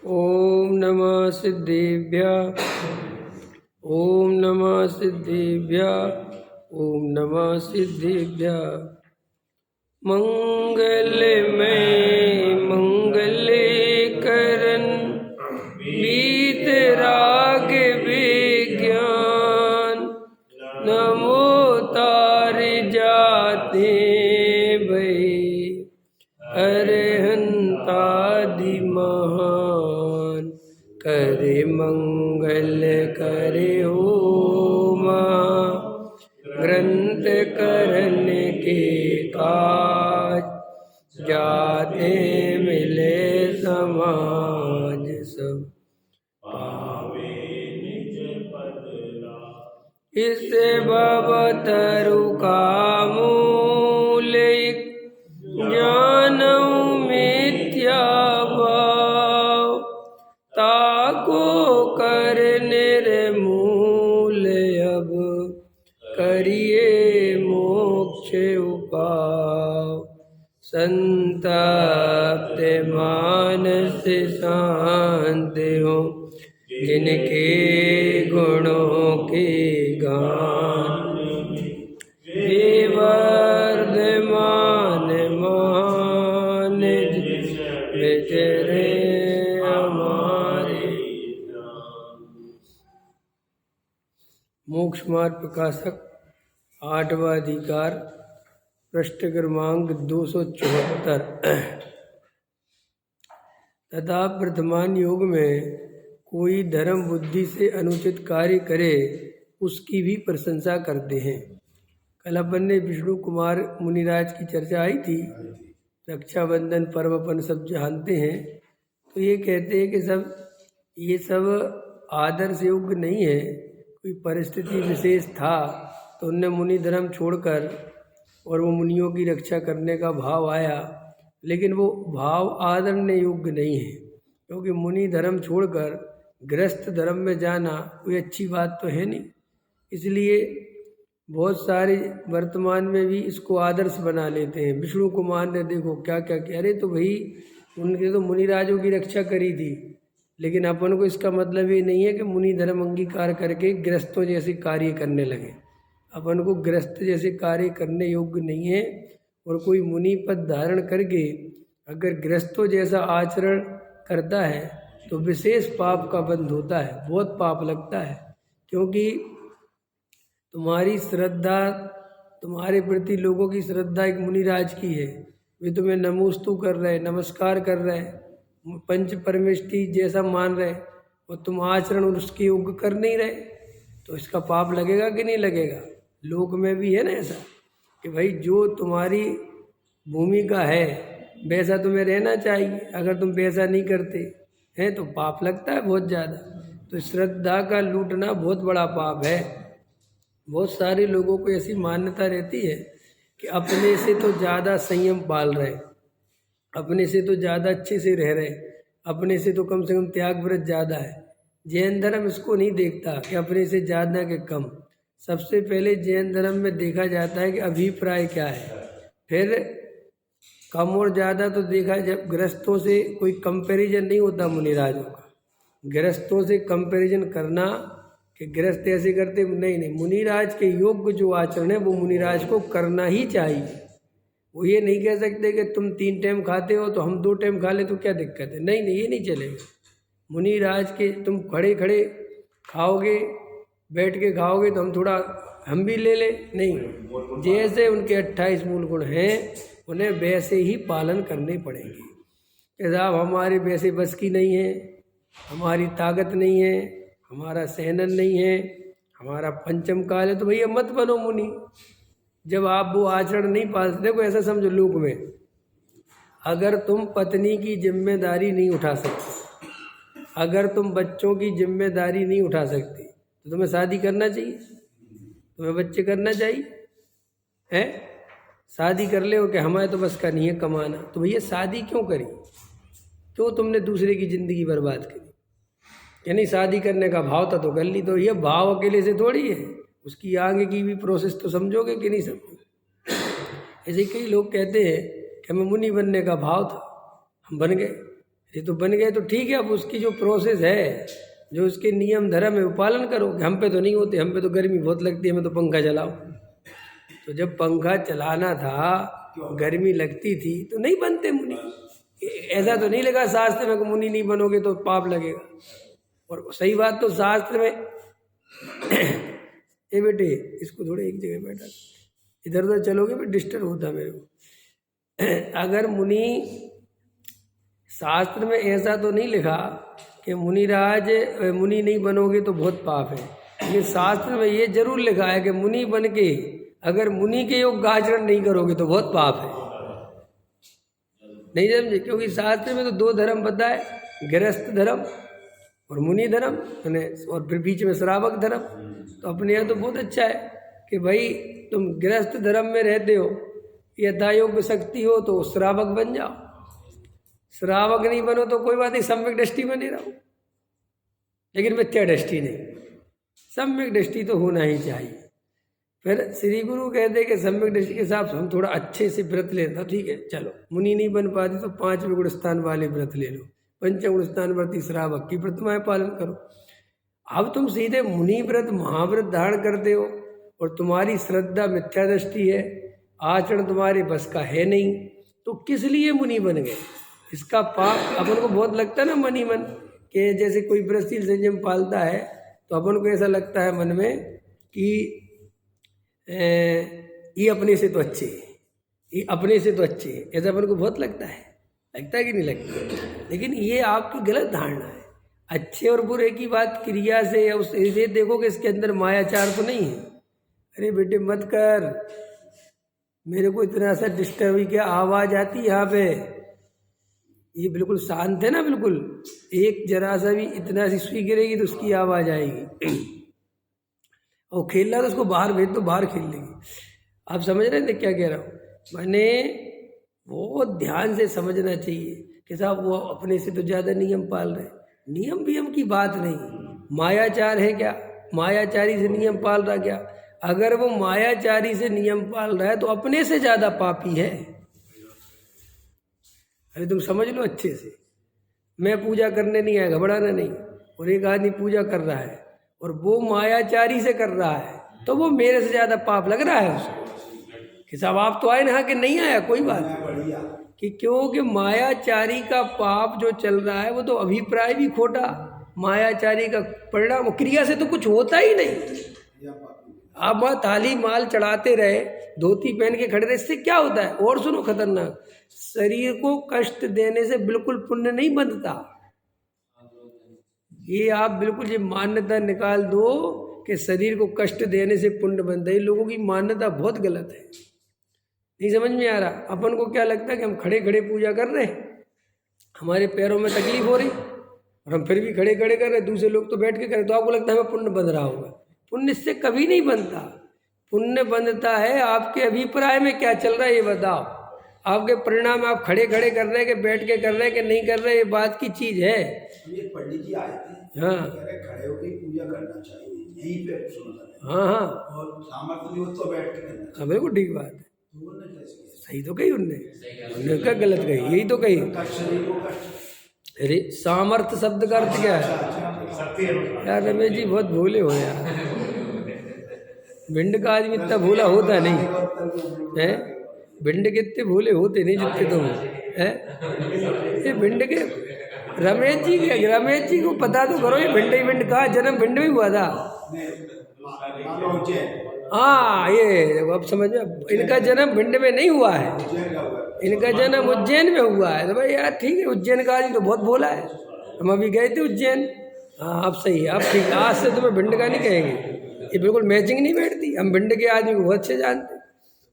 ओम नमः सिद्धेभ्यः। ओम नमः सिद्धेभ्यः। ओम नमः सिद्धेभ्यः। मंगलमय मंगलकरण वीतराग विज्ञान नमो तार जाते भई अरहंतादि महान करे मंगल करे होमा ग्रंथ करन के काज जाते मिले समाज सब पावे निज पद इस भवतरु का मूल ज्ञानऊ मिथ्या भाव ताको कर निर्मूल अब करिए मोक्ष उपाव संतप्त मानस शांत हो जिनके गुणों के गान वर्धमान मान विचरे हमारे। मोक्ष मार्ग प्रकाशक 8वां अधिकार पृष्ठ क्रमांक 274। तथा वर्तमान युग में कोई धर्म बुद्धि से अनुचित कार्य करे उसकी भी प्रशंसा करते हैं। कल अपन ने विष्णु कुमार मुनिराज की चर्चा आई थी। रक्षाबंधन पर्व अपन सब जानते हैं। तो ये कहते हैं कि ये सब आदर्श योग्य नहीं है। कोई परिस्थिति विशेष था तो उनने मुनि धर्म छोड़कर और वो मुनियों की रक्षा करने का भाव आया, लेकिन वो भाव आदरणीय योग्य नहीं है, क्योंकि मुनि धर्म छोड़कर गृहस्थ धर्म में जाना कोई अच्छी बात तो है नहीं। इसलिए बहुत सारे वर्तमान में भी इसको आदर्श बना लेते हैं। विष्णु कुमार ने देखो क्या क्या किया। अरे तो भाई उनके तो मुनिराजों की रक्षा करी थी, लेकिन अपन को इसका मतलब ये नहीं है कि मुनि धर्म अंगीकार करके गृहस्थों जैसे कार्य करने लगे। अपन को गृहस्थ जैसे कार्य करने योग्य नहीं है। और कोई मुनि पद धारण करके अगर गृहस्थों जैसा आचरण करता है तो विशेष पाप का बंध होता है, बहुत पाप लगता है। क्योंकि तुम्हारी श्रद्धा, तुम्हारे प्रति लोगों की श्रद्धा एक मुनिराज की है। वे तुम्हें नमोस्तु कर रहे, नमस्कार कर रहे, पंच परमेष्टि जैसा मान रहे, और तुम आचरण उसके योग्य कर नहीं रहे, तो इसका पाप लगेगा कि नहीं लगेगा। लोक में भी है ना ऐसा कि भाई जो तुम्हारी भूमिका है वैसा तुम्हें रहना चाहिए। अगर तुम वैसा नहीं करते हैं तो पाप लगता है बहुत ज़्यादा। तो श्रद्धा का लूटना बहुत बड़ा पाप है। बहुत सारे लोगों को ऐसी मान्यता रहती है कि अपने से तो ज़्यादा संयम पाल रहे, अपने से तो ज़्यादा अच्छे से रह रहे, अपने से तो कम से कम त्याग व्रत ज़्यादा है। जैन धर्म इसको नहीं देखता कि अपने से ज़्यादा के कम। सबसे पहले जैन धर्म में देखा जाता है कि अभिप्राय क्या है, फिर कम और ज़्यादा तो देखा। जब गृहस्थों से कोई कंपैरिजन नहीं होता मुनिराजों का। गृहस्थों से कंपैरिजन करना कि गृहस्थ ऐसे करते, नहीं, मुनिराज के योग्य जो आचरण है वो मुनिराज को करना ही चाहिए। वो ये नहीं कह सकते कि तुम 3 टाइम खाते हो तो हम 2 टाइम खा ले तो क्या दिक्कत है। नहीं, ये नहीं चलेगा। मुनिराज के तुम खड़े खड़े खाओगे, बैठ के खाओगे तो हम भी ले ले, नहीं। जैसे उनके 28 मूल गुण हैं उन्हें वैसे ही पालन करने पड़ेंगे। कि साहब हमारे वैसे बस की नहीं है, हमारी ताकत नहीं है, हमारा सहनन नहीं है, हमारा पंचम काल है, तो भैया मत बनो मुनि। जब आप वो आचरण नहीं पालते, देखो ऐसा समझो लोक में, अगर तुम पत्नी की जिम्मेदारी नहीं उठा सकते, अगर तुम बच्चों की जिम्मेदारी नहीं उठा सकते, तो तुम्हें शादी करना चाहिए, तुम्हें बच्चे करना चाहिए है। शादी कर ले हो कि हमारे तो बस का नहीं है कमाना, तो भैया शादी क्यों करी, क्यों तुमने दूसरे की ज़िंदगी बर्बाद करी। यानी शादी करने का भाव था तो कर ली। तो ये भाव अकेले से थोड़ी है, उसकी आगे की भी प्रोसेस तो समझोगे कि नहीं समझोगे। ऐसे कई लोग कहते हैं कि हमें मुनि बनने का भाव था, हम बन गए, ये तो बन गए तो ठीक है, अब उसकी जो प्रोसेस है, जो उसके नियम धर्म है वो पालन करो। हम पे तो नहीं होते, हम पे तो गर्मी बहुत लगती है, हमें तो पंखा चलाओ। तो जब पंखा चलाना था, गर्मी लगती थी, तो नहीं बनते मुनि। ऐसा तो नहीं लगा शास्त्र में कि मुनि नहीं बनोगे तो पाप लगेगा। और सही बात तो शास्त्र में ए बेटे इसको थोड़े एक जगह बैठा, इधर उधर चलोगे फिर डिस्टर्ब होता मेरे को। अगर मुनि, शास्त्र में ऐसा तो नहीं लिखा कि मुनिराज मुनि नहीं बनोगे तो बहुत पाप है। ये शास्त्र में ये जरूर लिखा है कि मुनि बन के अगर मुनि के योग आचरण नहीं करोगे तो बहुत पाप है। नहीं समझे? क्योंकि शास्त्र में तो दो धर्म बताए, गृहस्थ धर्म और मुनि धर्म, और फिर बीच में श्रावक धर्म। तो अपने यहाँ तो बहुत अच्छा है कि भाई तुम गृहस्थ धर्म में रहते हो, यथा योग्य शक्ति हो तो श्रावक बन जाओ, श्रावक नहीं बनो तो कोई बात नहीं, सम्यक दृष्टि बने रहो, लेकिन मिथ्या दृष्टि नहीं, सम्यक दृष्टि तो होना ही चाहिए। फिर श्री गुरु कहते कि सम्यक दृष्टि के हिसाब से हम थोड़ा अच्छे से व्रत लेता, ठीक है चलो मुनि नहीं बन पाते तो 5वें गुण स्थान वाले व्रत ले लो, पंचम गुण स्थान व्रती श्रावक की प्रतिमाएं पालन करो। अब तुम सीधे मुनि व्रत महाव्रत धारण करते हो और तुम्हारी श्रद्धा मिथ्या दृष्टि है, आचरण तुम्हारे बस का है नहीं, तो किस लिए मुनि बन गए? इसका पाप अपन को बहुत लगता है ना मन ही मन, कि जैसे कोई व्रतशील संयम पालता है तो अपन को ऐसा लगता है मन में कि ये अपने से तो अच्छे, ये अपने से तो अच्छे, ऐसा अपन को बहुत लगता है कि नहीं लगता? लेकिन ये आपकी गलत धारणा है। अच्छे और बुरे की बात क्रिया से या उससे देखो कि इसके अंदर मायाचार तो नहीं है। अरे बेटे मत कर, मेरे को इतना सा डिस्टर्ब हुई, क्या आवाज़ आती यहाँ पे? ये बिल्कुल शांत है ना, बिल्कुल एक जरा सा भी इतना सी सुई गिरेगी तो उसकी आवाज़ आएगी। और खेल रहा तो उसको बाहर भेज दो, बाहर खेल लेगी। आप समझ रहे थे क्या कह रहा हूँ? मैंने बहुत ध्यान से समझना चाहिए कि साहब वो अपने से तो ज़्यादा नियम पाल रहे। नियम वियम की बात नहीं, मायाचार है क्या? मायाचारी से नियम पाल रहा क्या? अगर वो मायाचारी से नियम पाल रहा है तो अपने से ज़्यादा पापी है। अरे तुम समझ लो अच्छे से, मैं पूजा करने नहीं आया, घबराना नहीं। और एक आदमी पूजा कर रहा है और वो मायाचारी से कर रहा है तो वो मेरे से ज़्यादा पाप लग रहा है उसको। कि साहब आप तो आए ना कि नहीं आया, कोई बात नहीं, कि क्योंकि मायाचारी का पाप जो चल रहा है वो तो अभिप्राय भी खोटा, मायाचारी का परिणाम क्रिया से तो कुछ होता ही नहीं। आप वहाँ थाली माल चढ़ाते रहे, धोती पहन के खड़े रहे, इससे क्या होता है? और सुनो खतरनाक, शरीर को कष्ट देने से बिल्कुल पुण्य नहीं बनता। ये आप बिल्कुल ये मान्यता निकाल दो कि शरीर को कष्ट देने से पुण्य बनता है। लोगों की मान्यता बहुत गलत है, नहीं समझ में आ रहा। अपन को क्या लगता है कि हम खड़े खड़े पूजा कर रहे हैं, हमारे पैरों में तकलीफ हो रही और हम फिर भी खड़े खड़े कर रहे, दूसरे लोग तो बैठ के करें, तो आपको लगता है हमें पुण्य बन रहा होगा। पुण्य इससे कभी नहीं बनता। पुण्य बनता है आपके अभिप्राय में क्या चल रहा है ये बताओ। आपके परिणाम आप खड़े खड़े कर रहे हैं कि बैठ के कर रहे हैं कि नहीं कर रहे, ये बात की चीज है। ये पंडित जी आए थे, हाँ खड़े होकर पूजा करना चाहिए, यहीं पे सुना। हाँ हाँ, और सामर्थ्य भी हो तो बैठ के करना। हाँ बिल्कुल ठीक बात है, सही तो कही उनने क्या गलत कही? यही तो कही। अरे सामर्थ्य शब्द का अर्थ क्या है यार? रमेश जी बहुत भूले हो यार, भिंड का आदमी इतना भूला होता नहीं है, भिंड के इतने भूले होते नहीं जितने तुम है। ये भिंड के रमेश जी को पता तो करो, ये भिंड का जन्म भिंड में हुआ था। हाँ ये अब समझ में, इनका जन्म भिंड में नहीं हुआ है, इनका जन्म उज्जैन में हुआ है। तो भाई यार ठीक है, उज्जैन का आदमी तो बहुत भोला है, हम अभी गए थे उज्जैन। हाँ अब सही है, अब ठीक, आज से तुम्हें भिंड का नहीं कहेंगे, ये बिल्कुल मैचिंग नहीं बैठती। हम भिंड के आदमी को बहुत अच्छे जानते हैं,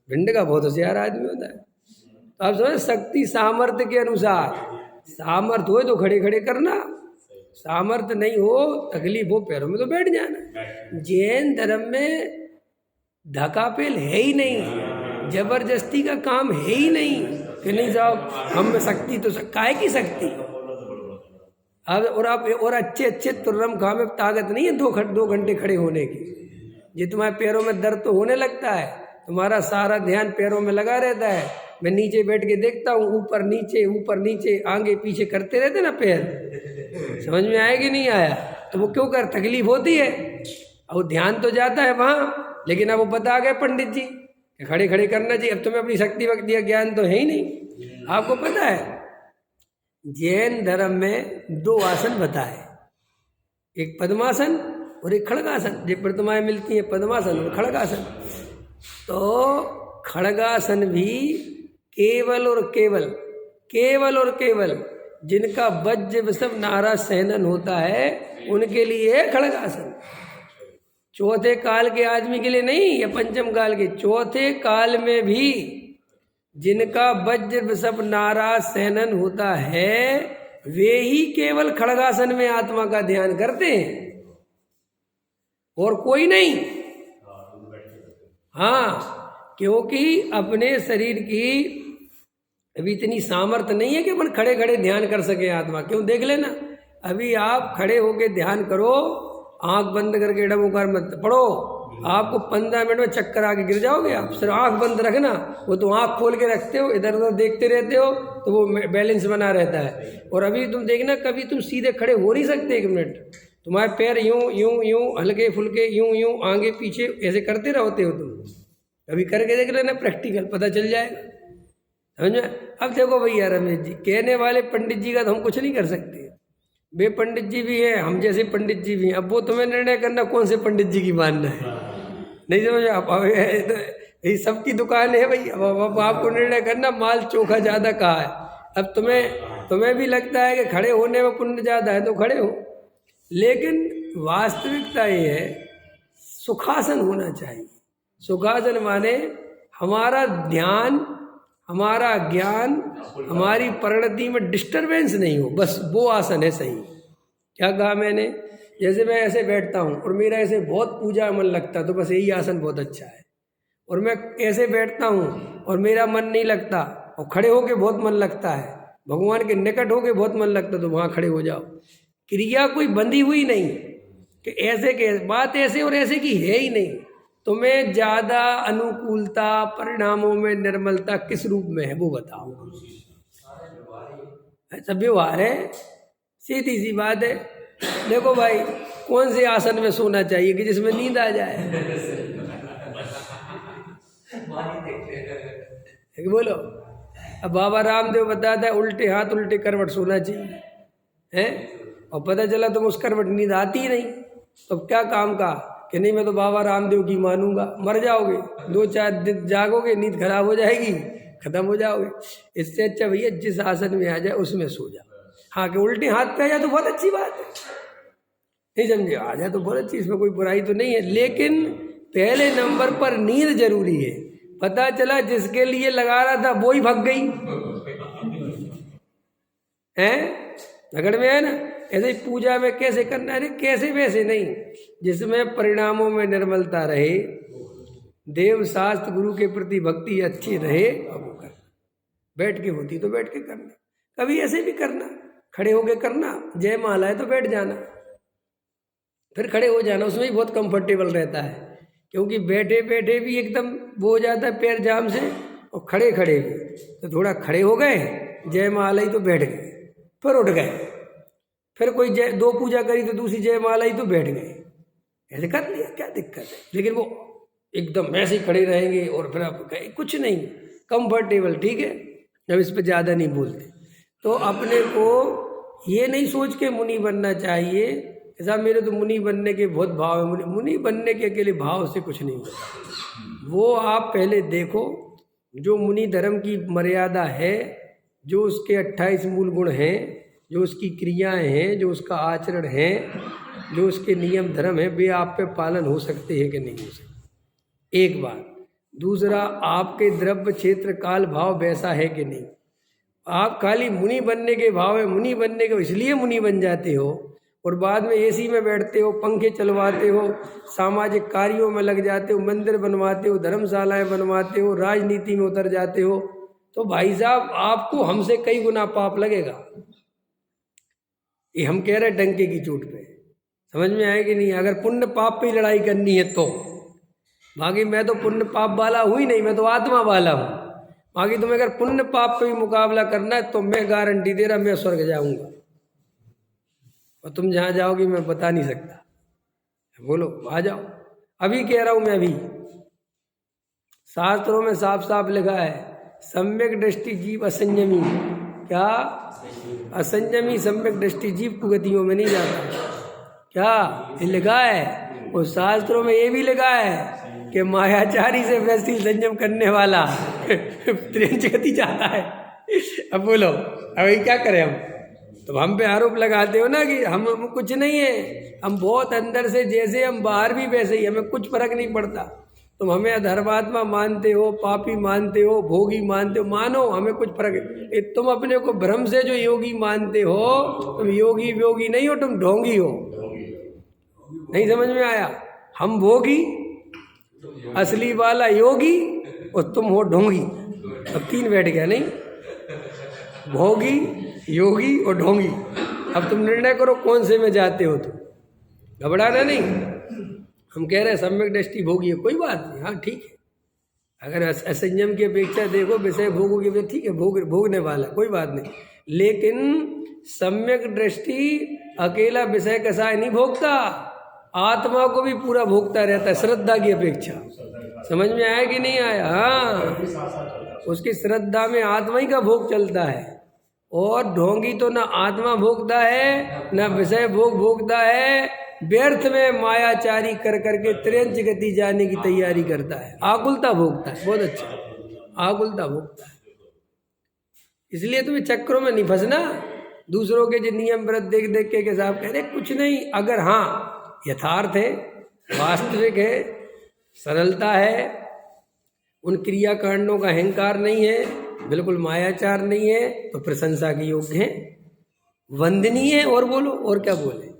भिंड का बहुत होशियार आदमी होता है। तो आप समझ, शक्ति सामर्थ्य के अनुसार, सामर्थ्य हो तो खड़े खड़े करना, सामर्थ्य नहीं हो, तकलीफ हो, पैरों में तो बैठ जाना। जैन धर्म में धकापेल है ही नहीं, जबरदस्ती का काम है ही नहीं कि नहीं साहब हम में शक्ति तो काहे की शक्ति। अब और आप और अच्छे तुर्रम खा में ताकत नहीं है 2 घंटे खड़े होने की। ये तुम्हारे पैरों में दर्द तो होने लगता है, तुम्हारा सारा ध्यान पैरों में लगा रहता है, मैं नीचे बैठ के देखता हूँ, ऊपर नीचे आगे पीछे करते रहते ना पैर, समझ में आया कि नहीं आया? तो वो क्यों कर, तकलीफ होती है। अब वो ध्यान तो जाता है वहाँ, लेकिन अब वो बता गए पंडित जी कि खड़े खड़े करना चाहिए। अब तुम्हें अपनी शक्ति वक्ति का ज्ञान तो है ही नहीं। आपको पता है जैन धर्म में 2 आसन बताए, एक पद्मासन और एक खड़गासन। जो प्रतिमाएं मिलती हैं पद्मासन और खड़गासन। तो खड़गासन भी केवल और केवल जिनका वज्र वसव नारा सहनन होता है उनके लिए खड़गासन। चौथे काल के आदमी के लिए नहीं, या पंचम काल के, चौथे काल में भी जिनका वज्र वसव नारा सहनन होता है वे ही केवल खड़गासन में आत्मा का ध्यान करते हैं, और कोई नहीं। हाँ, क्योंकि अपने शरीर की अभी इतनी सामर्थ्य नहीं है कि अपन खड़े खड़े ध्यान कर सके आत्मा। क्यों, देख लेना, अभी आप खड़े होके ध्यान करो, आंख बंद करके डमोकार मत पढ़ो, आपको 15 मिनट में चक्कर आके गिर जाओगे। आप सिर्फ आंख बंद रखना, वो तो आंख खोल के रखते हो, इधर उधर देखते रहते हो तो वो बैलेंस बना रहता है। और अभी तुम देखना, कभी तुम सीधे खड़े हो नहीं सकते 1 मिनट, तुम्हारे पैर यूं यूं यूं हल्के फुल्के यूं यूं आगे पीछे ऐसे करते रहते हो तुम। अभी करके देख लेना, प्रैक्टिकल पता चल जाएगा, समझ में। अब देखो भैया रमेश जी, कहने वाले पंडित जी का तो हम कुछ नहीं कर सकते, वे पंडित जी भी हैं, हम जैसे पंडित जी भी हैं। अब वो तुम्हें निर्णय करना कौन से पंडित जी की मानना है, नहीं समझ आप। ये सबकी दुकान है भाई, अब आपको निर्णय करना माल चोखा ज़्यादा कहा है। अब तुम्हें भी लगता है कि खड़े होने में पुण्य ज़्यादा है तो खड़े हो, लेकिन वास्तविकता ये है सुखासन होना चाहिए। सुखासन माने हमारा ध्यान, हमारा ज्ञान, हमारी परिणति में डिस्टरबेंस नहीं हो, बस वो आसन है सही। क्या कहा मैंने? जैसे मैं ऐसे बैठता हूँ और मेरा ऐसे बहुत पूजा मन लगता है तो बस यही आसन बहुत अच्छा है। और मैं ऐसे बैठता हूँ और मेरा मन नहीं लगता और खड़े होके बहुत मन लगता है, भगवान के निकट होके बहुत मन लगता है, तो वहाँ खड़े हो जाओ। क्रिया कोई बंधी हुई नहीं कि ऐसे के बात ऐसे और ऐसे की है ही नहीं। तुम्हें ज़्यादा अनुकूलता, परिणामों में निर्मलता किस रूप में है वो बताओ। सब व्यवहार है, सीधी सी बात है। देखो भाई, कौन से आसन में सोना चाहिए कि जिसमें नींद आ जाए? बोलो। अब बाबा रामदेव बताता है उल्टे हाथ उल्टे करवट सोना चाहिए, हैं? और पता चला तुम उस करवट नींद आती ही नहीं, तो क्या काम का कि नहीं मैं तो बाबा रामदेव की मानूंगा। मर जाओगे, 2-4 दिन जागोगे, नींद खराब हो जाएगी, खत्म हो जाओगे। इससे अच्छा भैया जिस आसन में आ जाए उसमें सो जाओ। हाँ, कि उल्टे हाथ पे आ जाए तो बहुत अच्छी बात है, नहीं समझे, आ जाए तो बहुत अच्छी, इसमें कोई बुराई तो नहीं है। लेकिन पहले नंबर पर नींद जरूरी है। पता चला जिसके लिए लगा रहा था वो ही भाग गई, हैं? झगड़ में है ना। ऐसे ही पूजा में कैसे करना है, कैसे वैसे नहीं, जिसमें परिणामों में निर्मलता रहे, देव शास्त्र गुरु के प्रति भक्ति अच्छी रहे, अब वो करना। बैठ के होती तो बैठ के करना, कभी ऐसे भी करना, खड़े होके करना। जय माला है तो बैठ जाना, फिर खड़े हो जाना, उसमें भी बहुत कंफर्टेबल रहता है। क्योंकि बैठे बैठे भी एकदम वो हो जाता है पैर जाम से, और खड़े खड़े भी तो थोड़ा खड़े हो गए, जय माला ही तो बैठ गए, फिर उठ गए, फिर कोई जय 2 पूजा करी तो दूसरी जय माला ही तो बैठ गए, ऐसे कर लिया, क्या दिक्कत है। लेकिन वो एकदम ऐसे ही खड़े रहेंगे और फिर आप कहें कुछ नहीं, कंफर्टेबल, ठीक है। अब इस पर ज़्यादा नहीं बोलते। तो अपने को ये नहीं सोच के मुनि बनना चाहिए ऐसा मेरे तो मुनि बनने के बहुत भाव है। मुनि बनने के अकेले भाव से कुछ नहीं होता। वो आप पहले देखो जो मुनि धर्म की मर्यादा है, जो उसके 28 मूल गुण हैं, जो उसकी क्रियाएं हैं, जो उसका आचरण है, जो उसके नियम धर्म है, वे आप पे पालन हो सकते हैं कि नहीं हो सकते, एक बात। दूसरा, आपके द्रव्य क्षेत्र काल भाव वैसा है कि नहीं। आप खाली मुनि बनने के भाव है, मुनि बनने के इसलिए मुनि बन जाते हो और बाद में एसी में बैठते हो, पंखे चलवाते हो, सामाजिक कार्यों में लग जाते हो, मंदिर बनवाते हो, धर्मशालाएं बनवाते हो, राजनीति में उतर जाते हो, तो भाई साहब आपको हमसे कई गुना पाप लगेगा। ये हम कह रहे डंके की चोट पे, समझ में आएगी नहीं। अगर पुण्य पाप पे लड़ाई करनी है तो बाकी मैं तो पुण्य पाप वाला हूँ ही नहीं, मैं तो आत्मा वाला हूँ। बाकी तुम्हें अगर पुण्य पाप पे भी मुकाबला करना है तो मैं गारंटी दे रहा मैं स्वर्ग जाऊंगा, और तुम जहाँ जाओगी मैं बता नहीं सकता। बोलो आ जाओ, अभी कह रहा हूं मैं। अभी शास्त्रों में साफ साफ लिखा है सम्यक दृष्टि जीव असंयमी, क्या असंयमी सम्यक दृष्टि जीव कुगतियों में नहीं जाता। क्या ये लिखा है? और शास्त्रों में ये भी लिखा है कि मायाचारी से वैसी संयम करने वाला त्रिंच गति जाता है। अब बोलो अब ये क्या करें हम? तो हम पे आरोप लगाते हो ना कि हम कुछ नहीं है, हम बहुत अंदर से जैसे हम बाहर भी वैसे ही, हमें कुछ फर्क नहीं पड़ता। तुम हमें अधर्मात्मा मानते हो, पापी मानते हो, भोगी मानते हो, मानो, हमें कुछ फर्क है। तुम अपने को भ्रम से जो योगी मानते हो, तुम योगी व्योगी नहीं हो, तुम ढोंगी हो। नहीं समझ में आया? हम भोगी, असली वाला योगी, और तुम हो ढोंगी। अब तीन बैठ गया नहीं, भोगी, योगी और ढोंगी। अब तुम निर्णय करो कौन से में जाते हो। तो घबराना नहीं, हम कह रहे हैं सम्यक दृष्टि भोगी है, कोई बात नहीं, हाँ ठीक है। अगर असंयम की अपेक्षा देखो, विषय भोगों की अपेक्षा, ठीक है, भोगने वाला कोई बात नहीं। लेकिन सम्यक दृष्टि अकेला विषय कसाय नहीं भोगता, आत्मा को भी पूरा भोगता रहता है, श्रद्धा की अपेक्षा। समझ में आया कि नहीं आया? हाँ, उसकी श्रद्धा में आत्मा ही का भोग चलता है। और ढोंगी तो ना आत्मा भोगता है ना विषय भोग भोगता है, व्यर्थ में मायाचारी कर करके त्रियंच गति जाने की तैयारी करता है, आकुलता भोगता है। बहुत अच्छा, आकुलता भोगता है। इसलिए तुम्हें चक्रों में नहीं फंसना। दूसरों के जो नियम व्रत देख देख के साहब कह रहे कुछ नहीं, अगर हाँ यथार्थ है, वास्तविक है, सरलता है, उन क्रियाकांडों का अहंकार नहीं है, बिल्कुल मायाचार नहीं है, तो प्रशंसा के योग्य है, वंदनीय है। और बोलो, और क्या बोले?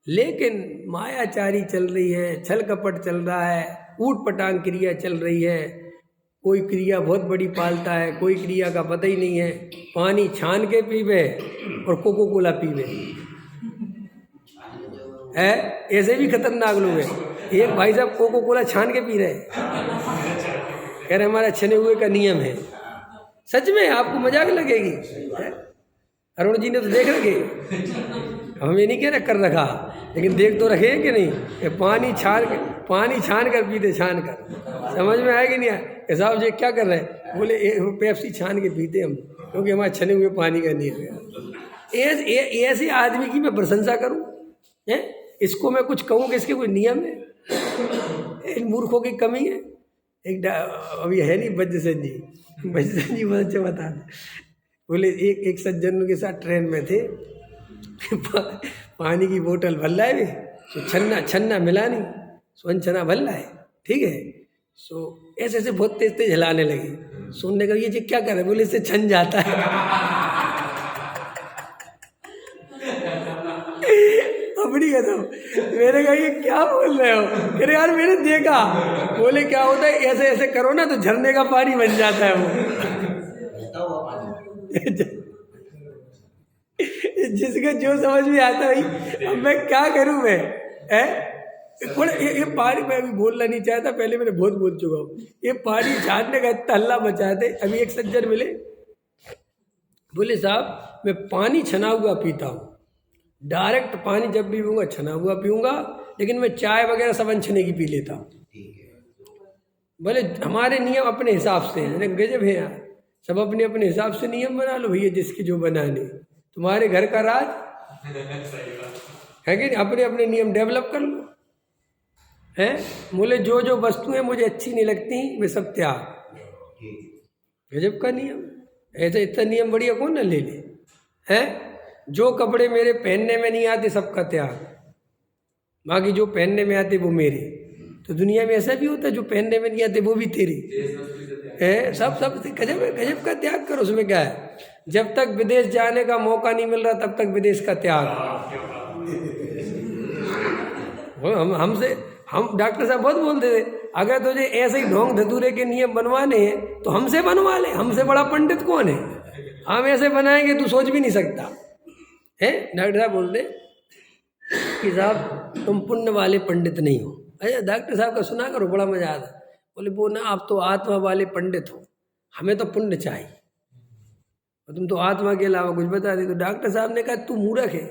लेकिन मायाचारी चल रही है, छल कपट चल रहा है, ऊट पटांग क्रिया चल रही है, कोई क्रिया बहुत बड़ी पालता है, कोई क्रिया का पता ही नहीं है, पानी छान के पीवे और कोको कोला पीवे है, ऐसे भी खतरनाक लोग हैं। एक भाई साहब कोको कोला छान के पी रहे, कह रहे हमारा छने हुए का नियम है। सच में आपको मजाक लगेगी, अरुण जी ने तो देख रखे, हम ये नहीं कह रहे कर रखा, लेकिन देख तो रखे कि नहीं कि पानी छान कर पीते, छान कर। समझ में आया कि नहीं आया? साहब जी क्या कर रहे हैं? बोले पेप्सी छान के पीते हम, क्योंकि हमारे छने हुए पानी का नियम है। ऐसे आदमी की मैं प्रशंसा करूं है? इसको मैं कुछ कहूँ कि इसके कोई नियम है? इन मूर्खों की कमी है। एक अभी है नहीं बज्जसन जी बहुत अच्छा बता दे। बोले एक सज्जन के साथ ट्रेन में थे, पानी की बोतल भर लाए, तो छन्ना मिला नहीं, स्वयं छन्ना भर लाए, ठीक है। सो ऐसे ऐसे बहुत तेज तेज हिलाने लगे। सुनने का ये जी क्या कर रहे? बोले इससे छन जाता है। अपनी कसम, मैंने कहा ये क्या बोल रहे हो? अरे यार मैंने देखा। बोले क्या होता है, ऐसे ऐसे करो ना तो झरने का पानी बन जाता है वो। जिसके जो समझ में आता है, अब मैं क्या करूं मैं? ये पानी, मैं अभी बोलना नहीं चाहता, पहले मैंने बहुत बोल चुका हूँ। ये पानी छानने का इतना हल्ला मचाते। अभी एक सज्जन मिले, बोले साहब मैं पानी छना हुआ पीता हूँ, डायरेक्ट पानी जब भी पीऊँगा छना हुआ पीऊँगा, लेकिन मैं चाय वगैरह सब अनछने की पी लेता हूँ। बोले हमारे नियम अपने हिसाब से। मैंने गजब है यार, सब अपने अपने हिसाब से नियम बना लो भैया, जिसकी जो बनाने। तुम्हारे घर का राज है कि अपने अपने नियम डेवलप कर लो है। बोले जो जो वस्तुएं मुझे अच्छी नहीं लगती वे सब त्याग। गजब का नियम। ऐसा इतना नियम बढ़िया कौन ना ले ले है। जो कपड़े मेरे पहनने में नहीं आते सबका त्याग, बाकी जो पहनने में आते वो मेरे। तो दुनिया में ऐसा भी होता है जो पहनने में नहीं आते वो भी तेरे है। सब गजब का त्याग करो, उसमें क्या है। जब तक विदेश जाने का मौका नहीं मिल रहा तब तक विदेश का त्याग। हम डॉक्टर साहब बहुत बोलते थे, अगर तुझे ऐसे ही ढोंग धतूरे के नियम बनवाने हैं तो हमसे बनवा ले, हमसे बड़ा पंडित कौन है। हम ऐसे बनाएंगे तू सोच भी नहीं सकता है। डॉक्टर साहब बोलते कि साहब तुम पुण्य वाले पंडित नहीं हो। अच्छा, डॉक्टर साहब का सुना करो, बड़ा मजा आता। बोले वो ना आप तो आत्मा वाले पंडित हो, हमें तो पुण्य चाहिए, और तुम तो आत्मा के अलावा कुछ बता दे। तो डॉक्टर साहब ने कहा तू मूर्ख है,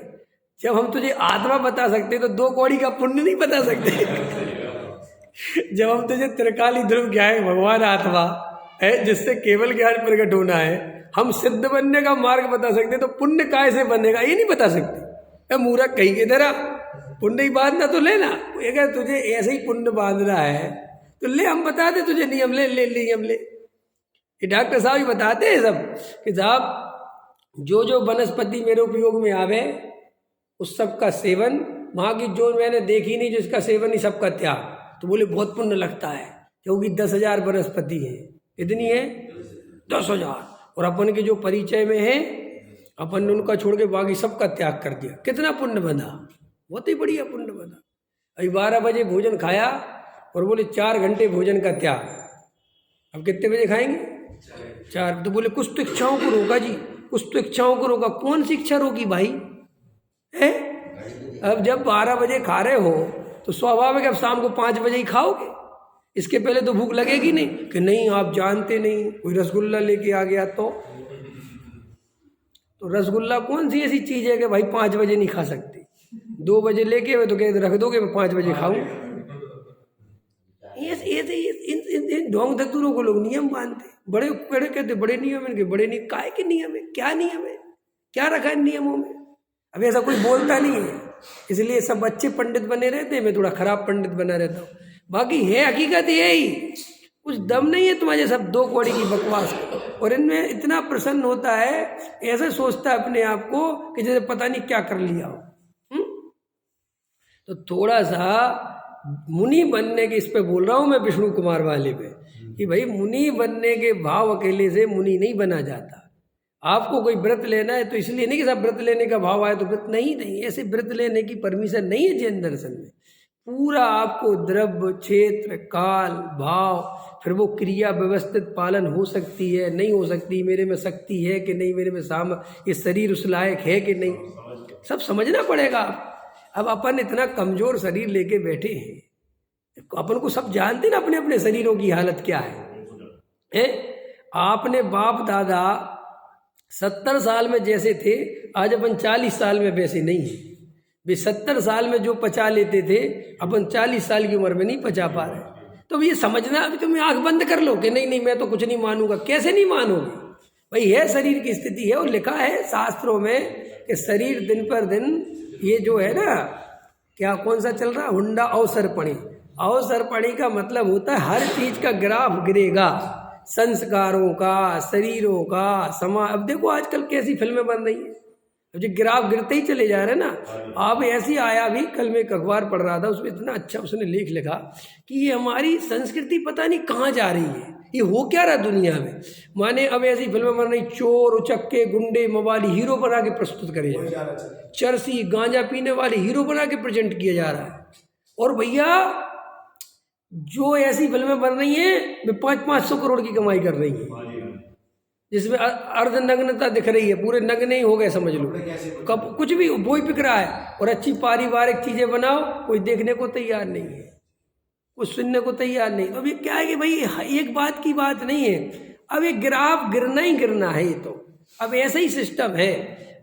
जब हम तुझे आत्मा बता सकते तो 2 कौड़ी का पुण्य नहीं बता सकते। जब हम तुझे त्रिकाली ध्रुव क्या है, भगवान आत्मा है जिससे केवल ज्ञान प्रकट होना है, हम सिद्ध बनने का मार्ग बता सकते तो पुण्य काय से बनेगा ये नहीं बता सकते। मूर्ख कहीं के तरह पुण्य ही बांधना तो लेना, अगर तुझे ऐसे ही पुण्य बांधना है तो ले, हम बता दे तुझे नियम, ले नियम ले। ये डॉक्टर साहब ही बताते हैं सब कि साहब जो वनस्पति मेरे उपयोग में आवे उस सब का सेवन, वहाँ की जो मैंने देखी नहीं जिसका सेवन ही सबका त्याग। तो बोले बहुत पुण्य लगता है क्योंकि 10,000 वनस्पति है, इतनी है 10,000, और अपन के जो परिचय में है अपन ने उनका छोड़ के बाकी सबका त्याग कर दिया, कितना पुण्य बना, बहुत ही बढ़िया पुण्य बना। अभी 12 बजे भोजन खाया और बोले 4 घंटे भोजन का त्याग, अब कितने बजे खाएंगे 4। तो बोले कुछ तो इच्छाओं को रोका जी, कुछ तो इच्छाओं को रोका। कौन सी इच्छा रोकी भाई है? अब जब 12 बजे खा रहे हो तो स्वाभाविक अब शाम को 5 बजे ही खाओगे, इसके पहले तो भूख लगेगी नहीं। कि नहीं आप जानते नहीं, कोई रसगुल्ला लेके आ गया तो रसगुल्ला कौन सी ऐसी चीज़ है कि भाई 5 बजे नहीं खा सकते, 2 बजे लेके हुए तो कहते रख दोगे मैं 5 बजे खाऊं। ऐसे ढोंग धतूरों को लोग नियम बांधते, बड़े बड़े कहते बड़े नियम है, इनके बड़े नियम काय के नियम है, क्या नियम है, क्या रखा है नियमों में। अब ऐसा कोई बोलता नहीं है, इसलिए सब अच्छे पंडित बने रहते हैं, मैं थोड़ा खराब पंडित बना रहता हूँ। बाकी है हकीकत यही, कुछ दम नहीं है तुम्हारे सब 2 कौड़ी की बकवास। और इनमें इतना प्रसन्न होता है, ऐसे सोचता है अपने आप को कि जैसे पता नहीं क्या कर लिया हो। तो थोड़ा सा मुनि बनने के, इस पे बोल रहा हूँ मैं विष्णु कुमार वाले पे, कि भाई मुनि बनने के भाव अकेले से मुनि नहीं बना जाता। आपको कोई व्रत लेना है तो इसलिए नहीं कि सब व्रत लेने का भाव आए तो व्रत नहीं, ऐसे व्रत लेने की परमिशन नहीं है जैन दर्शन में। पूरा आपको द्रव्य, क्षेत्र, काल, भाव, फिर वो क्रिया व्यवस्थित पालन हो सकती है नहीं हो सकती, मेरे में शक्ति है कि नहीं, मेरे में ये शरीर उस लायक है कि नहीं, सब समझना पड़ेगा। अब अपन इतना कमजोर शरीर लेके बैठे हैं, अपन को सब जानते ना अपने अपने शरीरों की हालत क्या है? आपने बाप दादा 70 साल में जैसे थे, आज अपन 40 साल में वैसे नहीं है। वे 70 साल में जो पचा लेते थे अपन 40 साल की उम्र में नहीं पचा पा रहे। तो ये समझना, अभी तुम आंख बंद कर लो कि नहीं मैं तो कुछ नहीं मानूंगा। कैसे नहीं मानोगे भाई, है शरीर की स्थिति है, और लिखा है शास्त्रों में कि शरीर दिन पर दिन ये जो है ना, क्या कौन सा चल रहा, हुंडा अवसरपणी। अवसरपणी का मतलब होता है हर चीज का ग्राफ गिरेगा, संस्कारों का, शरीरों का, समाज। अब देखो आजकल कैसी फिल्में बन रही है, अब जो ग्राफ गिरते ही चले जा रहे हैं ना। अब ऐसी आया भी, कल मैं एक अखबार पढ़ रहा था, उसमें इतना अच्छा उसने लेख लिखा कि ये हमारी संस्कृति पता नहीं कहाँ जा रही है, ये हो क्या रहा दुनिया में। माने अब ऐसी फिल्में बन रही, चोर उचक्के गुंडे मवाली हीरो बना के प्रस्तुत करे जा रहे हैं, चरसी गांजा पीने वाले हीरो बना के प्रेजेंट किया जा रहा है। और भैया जो ऐसी फिल्में बन रही हैं वे 500-500 करोड़ की कमाई कर रही हैं, जिसमें अर्ध नग्नता दिख रही है, पूरे नग्न ही हो गए समझ लो। कब कुछ भी वही बिक रहा है, और अच्छी पारिवारिक चीजें बनाओ, कोई देखने को तैयार नहीं है, कुछ सुनने को तैयार नहीं। तो अभी क्या है कि भाई एक बात की बात नहीं है, अब ये ग्राफ गिरना ही गिरना है, ये तो अब ऐसा ही सिस्टम है।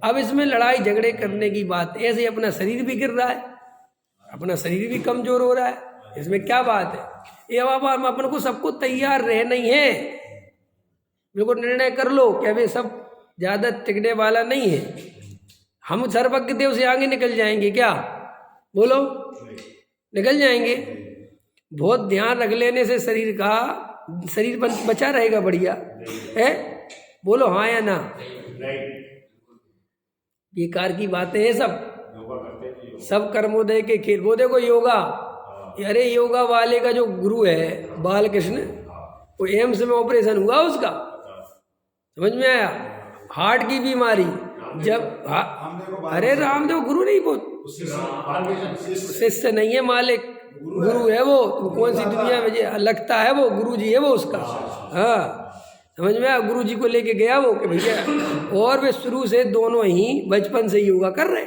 अब इसमें लड़ाई झगड़े करने की बात, ऐसे ही अपना शरीर भी गिर रहा है, अपना शरीर भी कमजोर हो रहा है, इसमें क्या बात है। ये बाबा हम अपन को सबको तैयार रह नहीं है, बिल्कुल निर्णय कर लो कि अभी सब ज्यादा टिकने वाला नहीं है। हम सर्वज्ञ देव से आगे निकल जाएंगे क्या, बोलो निकल जाएंगे। बहुत ध्यान रख लेने से शरीर बचा रहेगा, बढ़िया है, बोलो हाँ या ना। बेकार की बातें हैं सब कर्मोदय के खेल। वो देखो योगा, अरे योगा वाले का जो गुरु है बालकृष्ण, वो एम्स में ऑपरेशन हुआ उसका, समझ में आया, हार्ट की बीमारी। जब अरे रामदेव गुरु नहीं, वो शिष्य नहीं है, मालिक गुरु है वो। तुम कौन सी दुनिया में लगता है, वो गुरु जी है वो उसका। हाँ समझ में आया, गुरु जी को लेके गया वो कि भैया, और वे शुरू से दोनों ही बचपन से योगा कर रहे।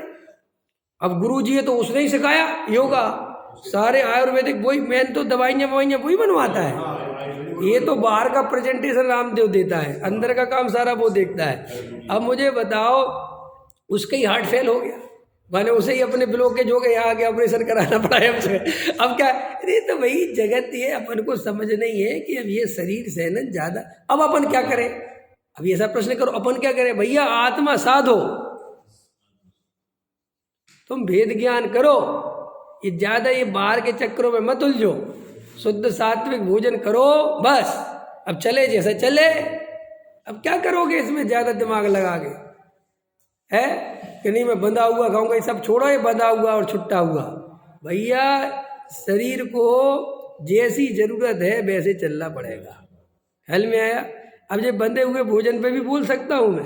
अब गुरु जी है तो उसने ही सिखाया योगा, सारे आयुर्वेदिक वही, मेन तो दवाइयाँ वही बनवाता है। ये तो बाहर का प्रेजेंटेशन रामदेव देता है, अंदर का काम सारा वो देखता है। अब मुझे बताओ, उसका ही हार्ट फेल हो गया, मैंने उसे ही अपने ब्लॉकेज हो गए, यहाँ आके ऑपरेशन कराना पड़ा है हमसे। अब क्या, अरे तो वही जगत ये अपन को समझना ही है कि अब ये शरीर से ना ज्यादा, अब अपन क्या करें? अब ऐसा प्रश्न करो, अपन क्या करें? भैया आत्मा साधो, तुम भेद ज्ञान करो, ये ज्यादा ये बाहर के चक्करों में मत उलझो, शुद्ध सात्विक भोजन करो बस। अब चले जैसे चले, अब क्या करोगे इसमें ज्यादा दिमाग लगा के? है कि नहीं मैं बंधा हुआ खाऊंगा, ये सब छोड़ो, ये बंधा हुआ और छुट्टा हुआ। भैया शरीर को जैसी जरूरत है वैसे चलना पड़ेगा। हल में आया? अब ये बंधे हुए भोजन पे भी बोल सकता हूँ मैं,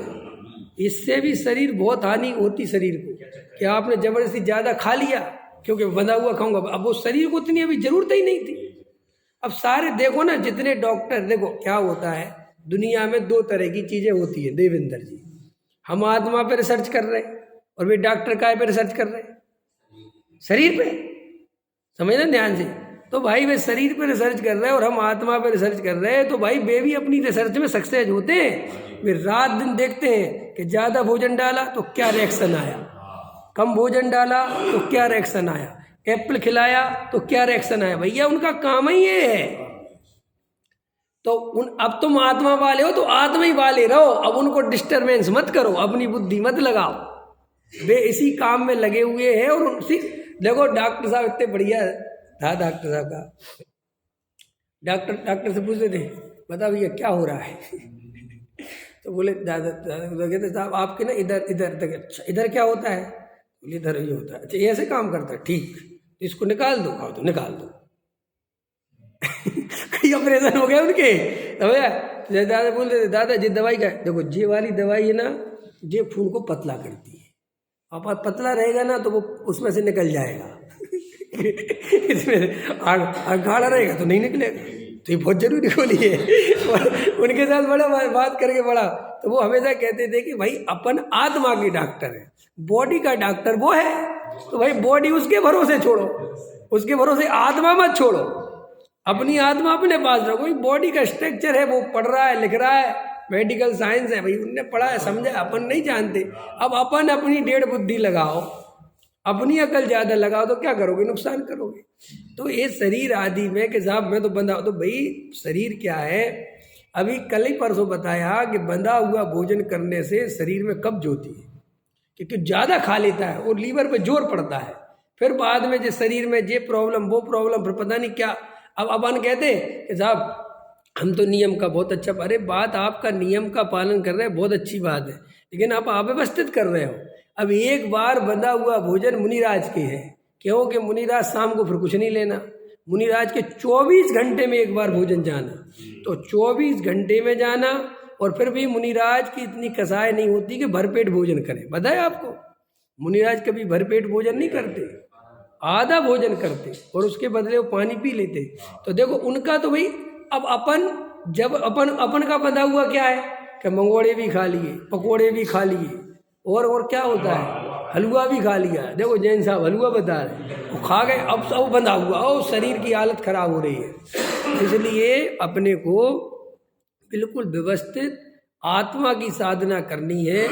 इससे भी शरीर बहुत हानि होती शरीर को, कि आपने जबरदस्ती ज्यादा खा लिया क्योंकि बंधा हुआ खाऊंगा, अब वो शरीर को इतनी अभी जरूरत ही नहीं थी। अब सारे देखो ना, जितने डॉक्टर, देखो क्या होता है दुनिया में, दो तरह की चीजें होती है देवेंद्र जी। हम आत्मा पे रिसर्च कर रहे हैं और वे डॉक्टर काय पे रिसर्च कर रहे हैं? शरीर पे, समझना ध्यान से। तो भाई वे शरीर पे रिसर्च कर रहे हैं और हम आत्मा पे रिसर्च कर रहे हैं, तो भाई वे भी अपनी रिसर्च में सक्सेस होते हैं। वे रात दिन देखते हैं कि ज्यादा भोजन डाला तो क्या रिएक्शन आया, कम भोजन डाला तो क्या रिएक्शन आया, एप्पल खिलाया तो क्या रिएक्शन आया। भैया उनका काम ही ये है। तो अब तुम आत्मा वाले हो तो आत्मा ही वाले रहो, अब उनको डिस्टरबेंस मत करो, अपनी बुद्धि मत लगाओ, वे इसी काम में लगे हुए हैं। और उसी देखो डॉक्टर साहब इतने बढ़िया था, डॉक्टर साहब का, डॉक्टर से पूछते थे बता भैया क्या हो रहा है? तो बोले दादा कहते साहब आपके ना इधर इधर, अच्छा इधर क्या होता है? बोले इधर ही होता है। अच्छा ये ऐसे काम करता है, ठीक, इसको निकाल दो। खाओ तो निकाल दो। कई ऑपरेशन हो गए उनके, तो भैया दादा बोलते थे दादा जी दवाई का, देखो ये वाली दवाई है ना, ये खून को पतला करती है, अब पतला रहेगा ना तो वो उसमें से निकल जाएगा। इसमें गाढ़ा रहेगा तो नहीं निकलेगा, तो ये बहुत जरूरी बोली है। उनके साथ बड़ा बात करके बड़ा, तो वो हमेशा कहते थे कि भाई अपन आत्मा के डॉक्टर है, बॉडी का डॉक्टर वो है, तो भाई बॉडी उसके भरोसे छोड़ो, उसके भरोसे आत्मा मत छोड़ो, अपनी आत्मा अपने पास रखो। बॉडी का स्ट्रक्चर है वो पढ़ रहा है, लिख रहा है, मेडिकल साइंस है भाई, उनने पढ़ा है समझा, अपन नहीं जानते। अब अपन अपनी डेढ़ बुद्धि लगाओ, अपनी अकल ज्यादा लगाओ तो क्या करोगे? नुकसान करोगे। तो ये शरीर आदि में कि साहब मैं तो बंधा, तो भाई शरीर क्या है? अभी कल ही परसों बताया कि बंधा हुआ भोजन करने से शरीर में कब्ज होती है, क्योंकि ज्यादा खा लेता है और लीवर पे जोर पड़ता है, फिर बाद में जो शरीर में ये प्रॉब्लम वो प्रॉब्लम, फिर पता नहीं क्या। अब अपन कहते कि साहब हम तो नियम का बहुत अच्छा, अरे बात आपका नियम का पालन कर रहे हैं बहुत अच्छी बात है, लेकिन आप अव्यवस्थित कर रहे हो। अब एक बार बंधा हुआ भोजन मुनिराज के है, क्योंकि मुनिराज शाम को फिर कुछ नहीं लेना, मुनिराज के 24 घंटे में एक बार भोजन जाना, तो 24 घंटे में जाना, और फिर भी मुनिराज की इतनी कसाई नहीं होती कि भरपेट भोजन करें। बताए आपको, मुनिराज कभी भरपेट भोजन नहीं करते, आधा भोजन करते और उसके बदले वो पानी पी लेते। तो देखो उनका तो भाई, अब अपन जब अपन का बंधा हुआ क्या है कि मंगोड़े भी खा लिए, पकोड़े भी खा लिए, और क्या होता है, हलवा भी खा लिया। देखो जैन साहब हलवा बता रहे, वो खा गए, अब सब बंधा हुआ और शरीर की हालत खराब हो रही है। इसलिए अपने को बिल्कुल व्यवस्थित आत्मा की साधना करनी है।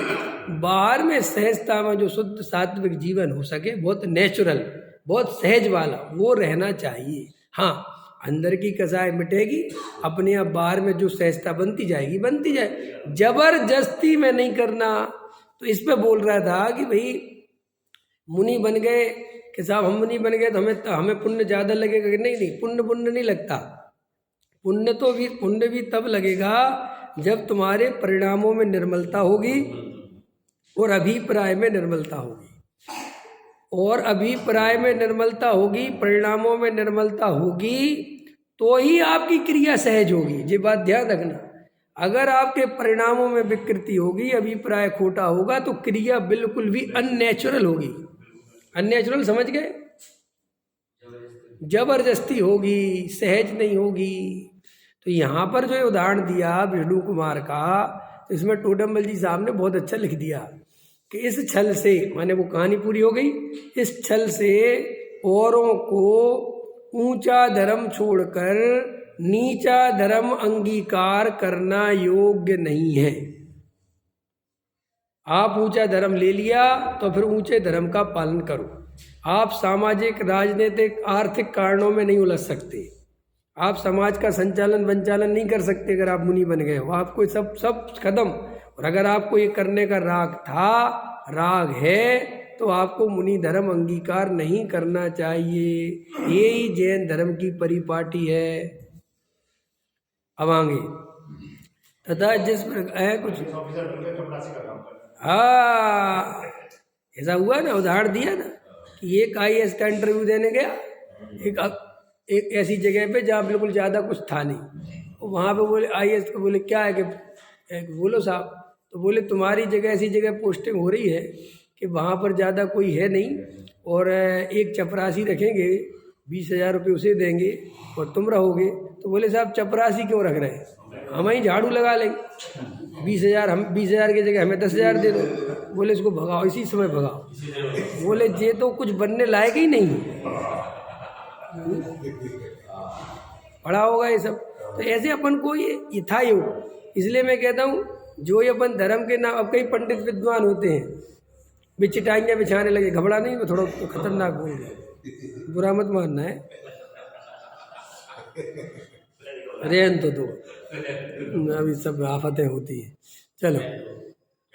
बाहर में सहजता में जो शुद्ध सात्विक जीवन हो सके, बहुत नेचुरल, बहुत सहज वाला वो रहना चाहिए। हाँ, अंदर की कसाई मिटेगी, अपने आप बाहर में जो सहजता बनती जाएगी, बनती जाए, जबरदस्ती में नहीं करना। तो इस पे बोल रहा था कि भाई मुनि बन गए कि साहब हम मुनि बन गए तो हमें पुण्य ज़्यादा लगेगा कि नहीं, पुण्य नहीं लगता। पुण्य भी तब लगेगा जब तुम्हारे परिणामों में निर्मलता होगी और अभिप्राय में निर्मलता होगी, और अभिप्राय में निर्मलता होगी, परिणामों में निर्मलता होगी, तो ही आपकी क्रिया सहज होगी। ये बात ध्यान रखना। अगर आपके परिणामों में विकृति होगी, अभिप्राय खोटा होगा, तो क्रिया बिल्कुल भी अननेचुरल होगी। अननेचुरल समझ गए? जबरदस्ती होगी, सहज नहीं होगी। तो यहाँ पर जो उदाहरण दिया विष्णु कुमार का, तो इसमें टोडम्बल जी साहब ने बहुत अच्छा लिख दिया कि इस छल से, माने वो कहानी पूरी हो गई, इस छल से औरों को ऊंचा धर्म छोड़कर नीचा धर्म अंगीकार करना योग्य नहीं है। आप ऊंचा धर्म ले लिया तो फिर ऊंचे धर्म का पालन करो। आप सामाजिक, राजनीतिक, आर्थिक कारणों में नहीं उलझ सकते। आप समाज का संचालन वंचालन नहीं कर सकते अगर आप मुनि बन गए हो। आपको सब खत्म। और अगर आपको ये करने का राग है तो आपको मुनि धर्म अंगीकार नहीं करना चाहिए। ये ही जैन धर्म की परिपाटी है। अब आगे तथा जिस कुछ ऐसा हुआ ना, उदाहरण दिया ना कि एक IAS का इंटरव्यू देने गया एक ऐसी जगह पे जहाँ बिल्कुल ज़्यादा कुछ था नहीं। वहाँ पे बोले IAS को बोले क्या है कि बोलो साहब, तो बोले तुम्हारी जगह ऐसी जगह पोस्टिंग हो रही है कि वहाँ पर ज़्यादा कोई है नहीं और एक चपरासी रखेंगे, 20,000 रुपये उसे देंगे और तुम रहोगे। तो बोले साहब चपरासी क्यों रख रहे हैं, हम ही झाड़ू लगा लेंगे। 20,000 हम 20,000 की जगह हमें 10,000 दे दो। बोले इसको भगाओ, इसी समय भगाओ। बोले ये तो कुछ बनने लायक ही नहीं पढ़ा होगा ये सब। तो ऐसे अपन को ये था योग। इसलिए मैं कहता हूँ जो ये अपन धर्म के नाम, अब कई पंडित विद्वान होते हैं बिचटाइयाँ बिछाने लगे, घबरा नहीं, वो थोड़ा खतरनाक बोल रहे, बुरा मत मानना है, रहन तो दो, अभी सब आफतें होती है। चलो,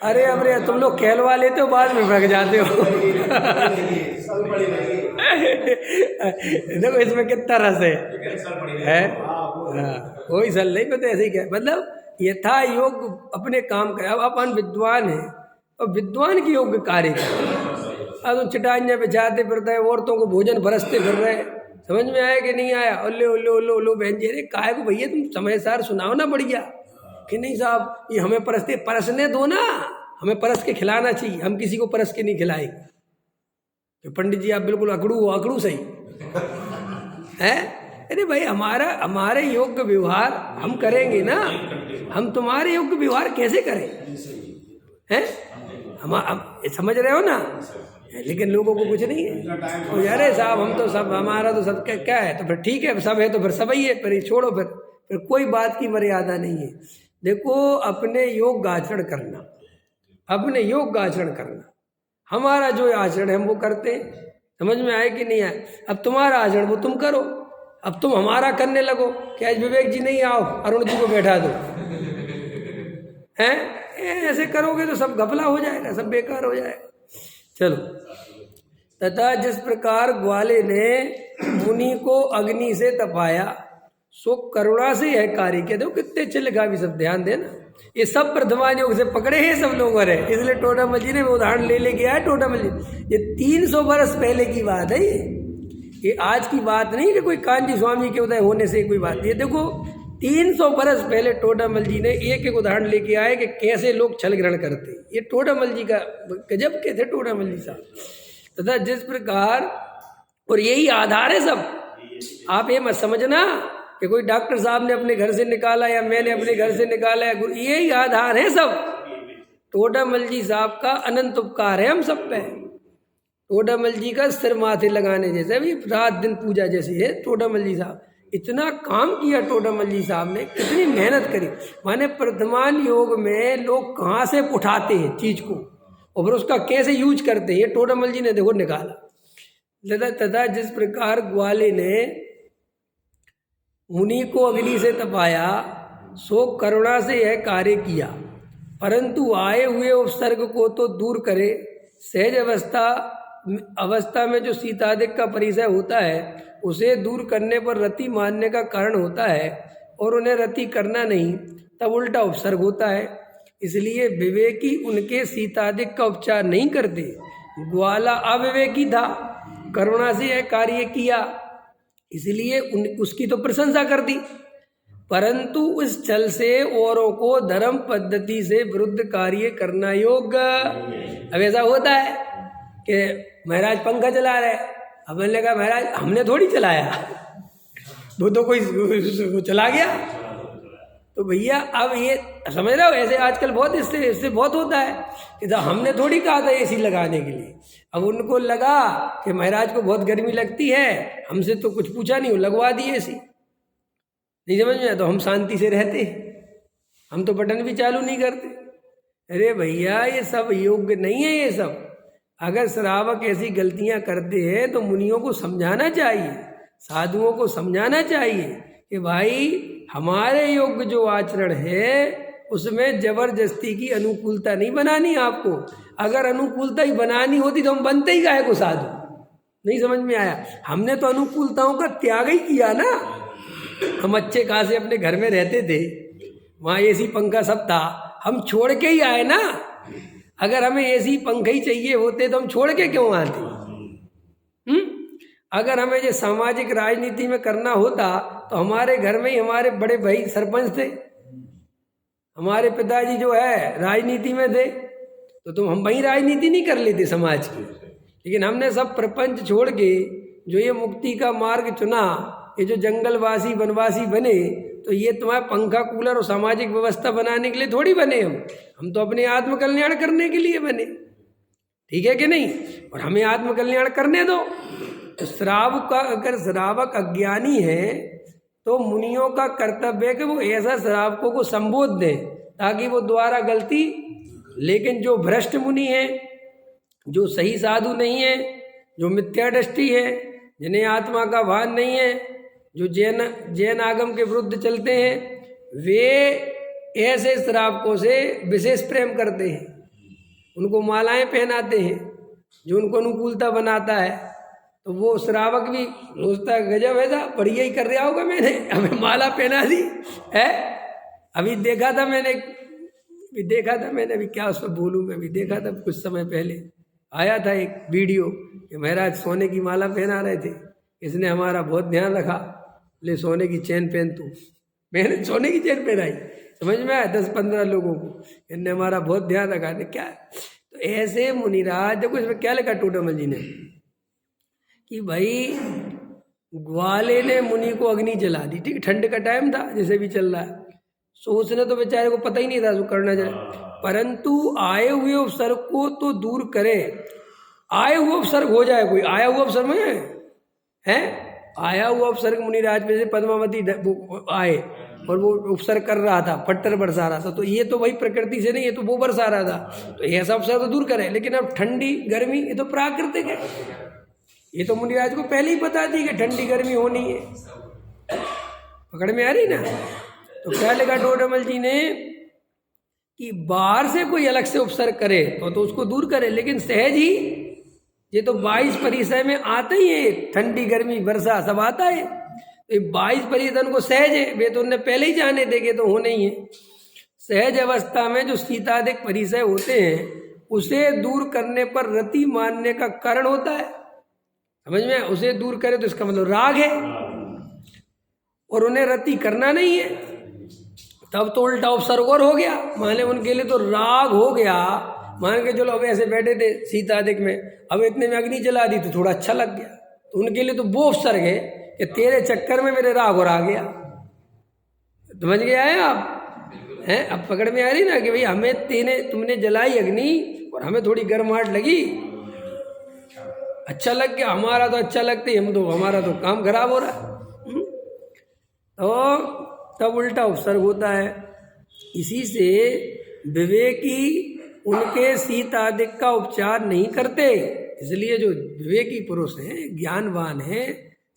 अरे तुम लोग कहलवा लेते हो, बाद में भाग जाते हो। देखो इसमें कितना रस है? हाँ, कोई सल नहीं, पता ऐसे ही क्या मतलब यथा योग अपने काम करे। अब अपन विद्वान है और विद्वान की योग्य कार्य करे। अब तुम चटाइयाँ बिछाते फिरते हैं, औरतों को भोजन बरसते फिर रहे, समझ में आया कि नहीं आया? ओल्ले ओल्ले ओल्ले ओल्लो बहन जी, अरे काहे को भैया तुम समय सार सुनाओ ना बढ़िया कि नहीं साहब, ये हमें परसने दो ना, हमें परस के खिलाना चाहिए, हम किसी को परस के नहीं खिलाएंगे। तो पंडित जी आप बिल्कुल अकड़ू सही है। अरे भाई हमारे योग्य व्यवहार हम करेंगे ना, हम तुम्हारे योग्य व्यवहार कैसे करें हैं? हम समझ रहे हो ना? लेकिन लोगों को कुछ नहीं है, तो यार साहब हम तो सब, हमारा तो सब क्या है, तो फिर ठीक है, सब है तो फिर सब ही है, फिर छोड़ो, फिर कोई बात की मर्यादा नहीं है। देखो अपने योग्य आचरण करना, अपने योग्य आचरण करना, हमारा जो आचरण है हम वो करते हैं, समझ में आए कि नहीं आए? अब तुम्हारा आचरण वो तुम करो, अब तुम हमारा करने लगो कि आज विवेक जी नहीं आओ, अरुण जी को बैठा दो, हैं? ऐसे करोगे तो सब घपला हो जाएगा, सब बेकार हो जाएगा। चलो, तथा जिस प्रकार ग्वाले ने मुनि को अग्नि से तपाया, सो करुणा से यह कार्य किया। देखो कितने अच्छे लिखा, भी सब ध्यान देना, ये सब प्रथमान योग से पकड़े हैं सब लोगों ने, इसलिए टोडामल जी ने उदाहरण ले लेके आया। टोडामल जी ये 300 वर्ष पहले की बात है, ये आज की बात नहीं कि कोई कांजी स्वामी के उदय होने से कोई बात नहीं है। देखो 300 वर्ष पहले टोडामल जी ने एक एक उदाहरण लेके आए कि कैसे लोग छल ग्रहण करते। ये टोडामल जी का गजब के थे टोडामल जी साहब। तथा जिस प्रकार, और यही आधार है सब, आप ये मत समझना कि कोई डॉक्टर साहब ने अपने घर से निकाला या मैंने अपने घर से निकाला है, यही आधार है सब। टोडामल जी साहब का अनंत उपकार है हम सब पे। टोडामल जी का सिर माथे लगाने जैसे, अभी रात दिन पूजा जैसी है। टोडामल जी साहब इतना काम किया, टोडामल जी साहब ने कितनी मेहनत करी। माने वर्तमान योग में लोग कहाँ से उठाते हैं चीज को और फिर उसका कैसे यूज करते हैं, ये टोडामल जी ने देखो निकाला। तथा जिस प्रकार ग्वाले ने मुनि को अग्नि से तपाया, सो करुणा से यह कार्य किया, परंतु आए हुए उपसर्ग को तो दूर करे। सहज अवस्था में जो शीतादिक का परिचय होता है उसे दूर करने पर रति मानने का कारण होता है, और उन्हें रति करना नहीं तब उल्टा उपसर्ग होता है। इसलिए विवेकी उनके शीतादिक का उपचार नहीं करते। ग्वाला अविवेकी था, करुणा से यह कार्य किया, इसलिए उसकी तो प्रशंसा कर दी, परंतु उस छल से औरों को धर्म पद्धति से विरुद्ध कार्य करना योग्य। अब ऐसा होता है कि महाराज पंखा चला रहे, अब मैंने कहा महाराज हमने थोड़ी चलाया, वो तो कोई चला गया। तो भैया अब ये समझ रहे हो, ऐसे आजकल बहुत इससे बहुत होता है कि तो हमने थोड़ी कहा था एसी लगाने के लिए, अब उनको लगा कि महाराज को बहुत गर्मी लगती है, हमसे तो कुछ पूछा नहीं, लगवा दिए एसी। नहीं समझ में आया? तो हम शांति से रहते, हम तो बटन भी चालू नहीं करते। अरे भैया ये सब योग्य नहीं है। ये सब अगर श्रावक ऐसी गलतियां करते हैं तो मुनियों को समझाना चाहिए, साधुओं को समझाना चाहिए कि भाई हमारे योग्य जो आचरण है उसमें जबरदस्ती की अनुकूलता नहीं बनानी आपको। अगर अनुकूलता ही बनानी होती तो हम बनते ही काहे को साधु। नहीं समझ में आया? हमने तो अनुकूलताओं का त्याग ही किया ना। हम अच्छे खासे अपने घर में रहते थे, वहाँ एसी पंखा सब था, हम छोड़ के ही आए ना। अगर हमें एसी पंखे ही चाहिए होते तो हम छोड़ के क्यों आते? अगर हमें ये सामाजिक राजनीति में करना होता तो हमारे घर में ही हमारे बड़े भाई सरपंच थे, हमारे पिताजी जो है राजनीति में थे, तो हम वहीं राजनीति नहीं कर लेते समाज की। लेकिन हमने सब प्रपंच छोड़ के जो ये मुक्ति का मार्ग चुना, ये जो जंगलवासी वनवासी बने, तो ये तुम्हारा पंखा कूलर और सामाजिक व्यवस्था बनाने के लिए थोड़ी बने। हम तो अपने आत्म कल्याण करने के लिए बने, ठीक है कि नहीं? और हमें आत्म कल्याण करने दो। तो श्रावक का, अगर श्रावक अज्ञानी है तो मुनियों का कर्तव्य है कि वो ऐसा श्रावकों को संबोध दें ताकि वो दोबारा गलती। लेकिन जो भ्रष्ट मुनि है, जो सही साधु नहीं है, जो मिथ्या दृष्टि है, जिन्हें आत्मा का भान नहीं है, जो जैन आगम के विरुद्ध चलते हैं, वे ऐसे श्रावकों से विशेष प्रेम करते हैं, उनको मालाएं पहनाते हैं, जो उनको अनुकूलता बनाता है। तो वो श्रावक भी सोचता है गजब ऐसा बढ़िया ही कर रहा होगा, मैंने हमें माला पहना दी है। अभी देखा था मैंने अभी क्या उस पर बोलूँ, मैं भी देखा था कुछ समय पहले आया था एक वीडियो कि महाराज सोने की माला पहना रहे थे, इसने हमारा बहुत ध्यान रखा, ले सोने की चैन पहन तू। मैंने सोने की चैन पहनाई, समझ में आया? 10-15 लोगों को इनने हमारा बहुत ध्यान रखा। क्या तो ऐसे मुनिराज, देखो इसमें क्या लिखा टोडामल जी ने कि भाई ग्वाले ने मुनि को अग्नि जला दी। ठीक, ठंड का टाइम था जैसे भी चल रहा है, सोचने तो बेचारे को पता ही नहीं था जो करना चाहिए, परंतु आए हुए उपसर्ग को तो दूर करे। आए हुए उपसर्ग हो जाए, कोई आया हुआ उपसर्ग में है, आया हुआ उपसर्ग मुनिराज में से पद्मावती आए और वो उपसर्ग कर रहा था, पट्टर बरसा रहा था, तो ये तो भाई प्रकृति से नहीं, ये तो वो बरसा रहा था, तो ऐसा उपसर्ग तो दूर करे। लेकिन अब ठंडी गर्मी ये तो प्राकृतिक है, ये तो मुनिराज को पहले ही बता दी कि ठंडी गर्मी होनी है। पकड़ में आ रही ना? तो क्या लिखा टोडामल जी ने कि बाहर से कोई अलग से उपसर्ग करे तो उसको दूर करे, लेकिन सहज ही ये तो 22 परिचय में आते ही है, ठंडी गर्मी वर्षा सब आता है। तो 22 परिचय उनको सहज है, वे तो उन्हें पहले ही जाने देंगे तो होने ही है। सहज अवस्था में जो शीतादिक परिचय होते हैं उसे दूर करने पर रति मानने का कारण होता है, समझ में? उसे दूर करे तो इसका मतलब राग है, और उन्हें रति करना नहीं है, तब तो उल्टा उपसर्ग और हो गया। मान लें उनके लिए तो राग हो गया, मान के चलो अब ऐसे बैठे थे सीतादिक में, अब इतने में अग्नि जला दी तो थोड़ा अच्छा लग गया, तो उनके लिए तो वो उपसर्ग है कि तेरे चक्कर में मेरे राग और आ गया। समझ गए आए आप हैं? अब पकड़ में आ रही ना कि भाई हमें तुमने जलाई अग्नि और हमें थोड़ी गर्माहट लगी, अच्छा लग गया, हमारा तो अच्छा लगता ही, हमारा तो काम खराब हो रहा है, तो तब उल्टा उपसर्ग होता है। इसी से विवेकी उनके शीतादिक का उपचार नहीं करते, इसलिए जो विवेकी पुरुष हैं, ज्ञानवान हैं,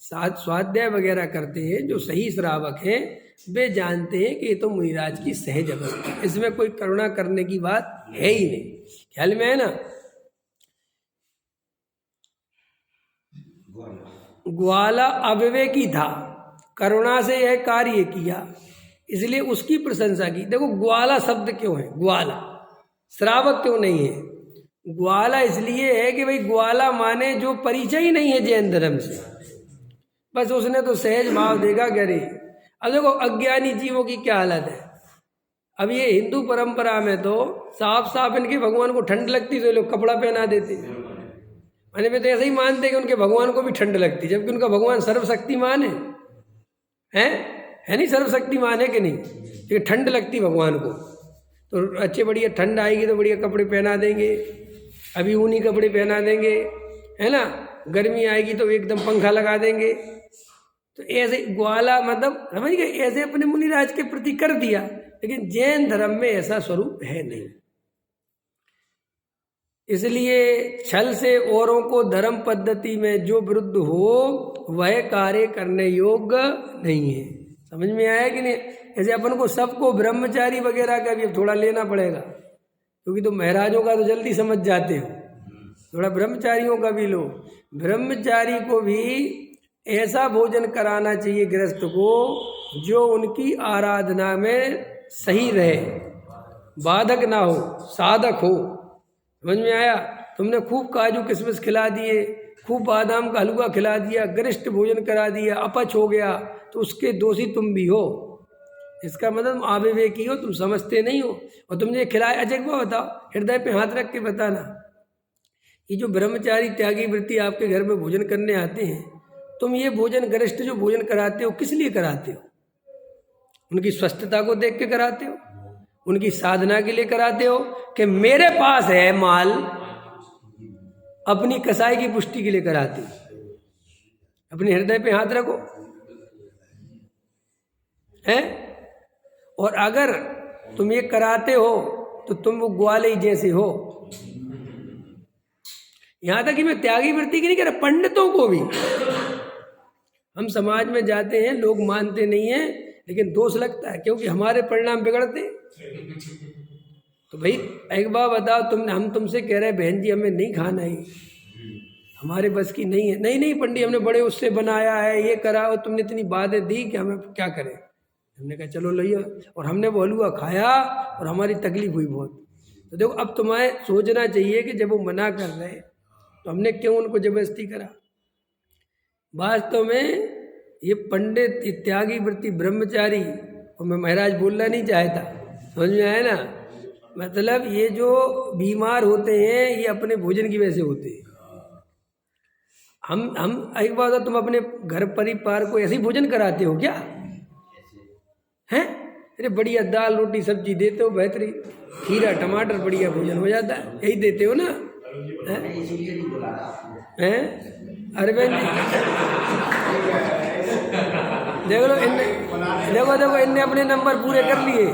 स्वाध्याय वगैरह करते हैं, जो सही श्रावक हैं, वे जानते हैं कि ये तो मुनिराज की सहज अवस्था, इसमें कोई करुणा करने की बात है ही नहीं। ख्याल में है ना? ग्वाला अविवेकी था, करुणा से यह कार्य किया, इसलिए उसकी प्रशंसा की। देखो ग्वाला शब्द क्यों है, ग्वाला श्रावक क्यों नहीं है? ग्वाला इसलिए है कि भाई ग्वाला माने जो परिचय ही नहीं है जैन धर्म से, बस उसने तो सहज भाव देगा गरे। अब देखो अज्ञानी जीवों की क्या हालत है। अब ये हिंदू परंपरा में तो साफ साफ इनके भगवान को ठंड लगती तो लोग कपड़ा पहना देते, माने वे तो ऐसे ही मानते कि उनके भगवान को भी ठंड लगती, जबकि उनका भगवान सर्वशक्तिमान है नहीं? सर्वशक्तिमान है कि नहीं? लेकिन ठंड लगती भगवान को, तो अच्छे बढ़िया ठंड आएगी तो बढ़िया कपड़े पहना देंगे, अभी ऊनी कपड़े पहना देंगे, है ना? गर्मी आएगी तो एकदम पंखा लगा देंगे, तो ऐसे ग्वाला मतलब समझ गए, ऐसे अपने मुनिराज के प्रति कर दिया, लेकिन जैन धर्म में ऐसा स्वरूप है नहीं। इसलिए छल से औरों को धर्म पद्धति में जो विरुद्ध हो वह कार्य करने योग्य नहीं है। समझ में आया कि नहीं? ऐसे अपन को सबको ब्रह्मचारी वगैरह का भी थोड़ा लेना पड़ेगा, क्योंकि तो महाराजों का तो जल्दी समझ जाते हो, थोड़ा ब्रह्मचारियों का भी लो। ब्रह्मचारी को भी ऐसा भोजन कराना चाहिए गृहस्थ को जो उनकी आराधना में सही रहे, बाधक ना हो, साधक हो। समझ में आया? तुमने खूब काजू किशमिश खिला दिए, खूब बादाम का हलवा खिला दिया, गरिष्ठ भोजन करा दिया, अपच हो गया, तो उसके दोषी तुम भी हो। इसका मतलब अविवेकी हो, तुम समझते नहीं हो। और तुमने खिलाया, अच्छा एक बात बताओ, हृदय पे हाथ रख के बताना, ये जो ब्रह्मचारी त्यागी वृत्ति आपके घर में भोजन करने आते हैं, तुम ये भोजन गरिष्ठ जो भोजन कराते हो किस लिए कराते हो? उनकी स्वस्थता को देख के कराते हो, उनकी साधना के लिए कराते हो, कि मेरे पास है माल, अपनी कसाई की पुष्टि के लिए कराते हो? अपने हृदय पे हाथ रखो है। और अगर तुम ये कराते हो तो तुम वो ग्वाले जैसे हो। यहां तक कि मैं त्यागी वृत्ति की नहीं कह रहा, पंडितों को भी हम समाज में जाते हैं, लोग मानते नहीं हैं, लेकिन दोष लगता है क्योंकि हमारे परिणाम बिगड़ते। तो भाई एक बार बताओ, हम तुमसे कह रहे हैं बहन जी हमें नहीं खाना है, हमारे बस की नहीं है। नहीं पंडित हमने बड़े उससे बनाया है, ये करा, और तुमने इतनी बातें दी कि हमें क्या करें। हमने कहा चलो लिया, और हमने वो हलवा खाया और हमारी तकलीफ हुई बहुत। तो देखो अब तुम्हें सोचना चाहिए कि जब वो मना कर रहे तो हमने क्यों उनको जबरदस्ती करा। वास्तव में ये पंडित त्यागी वृत्ति ब्रह्मचारी, और मैं महाराज बोलना नहीं चाहता, समझ में आया ना? मतलब ये जो बीमार होते हैं ये अपने भोजन की वजह से होते हैं। हम एक बात है, तुम अपने घर परिवार को ऐसे ही भोजन कराते हो क्या? हैं? अरे बढ़िया दाल रोटी सब्जी देते हो, बेहतरीन खीरा टमाटर, बढ़िया भोजन हो जाता है, यही देते हो ना? हैं? अरे बहन देखो देखो इनने अपने नंबर पूरे कर लिए,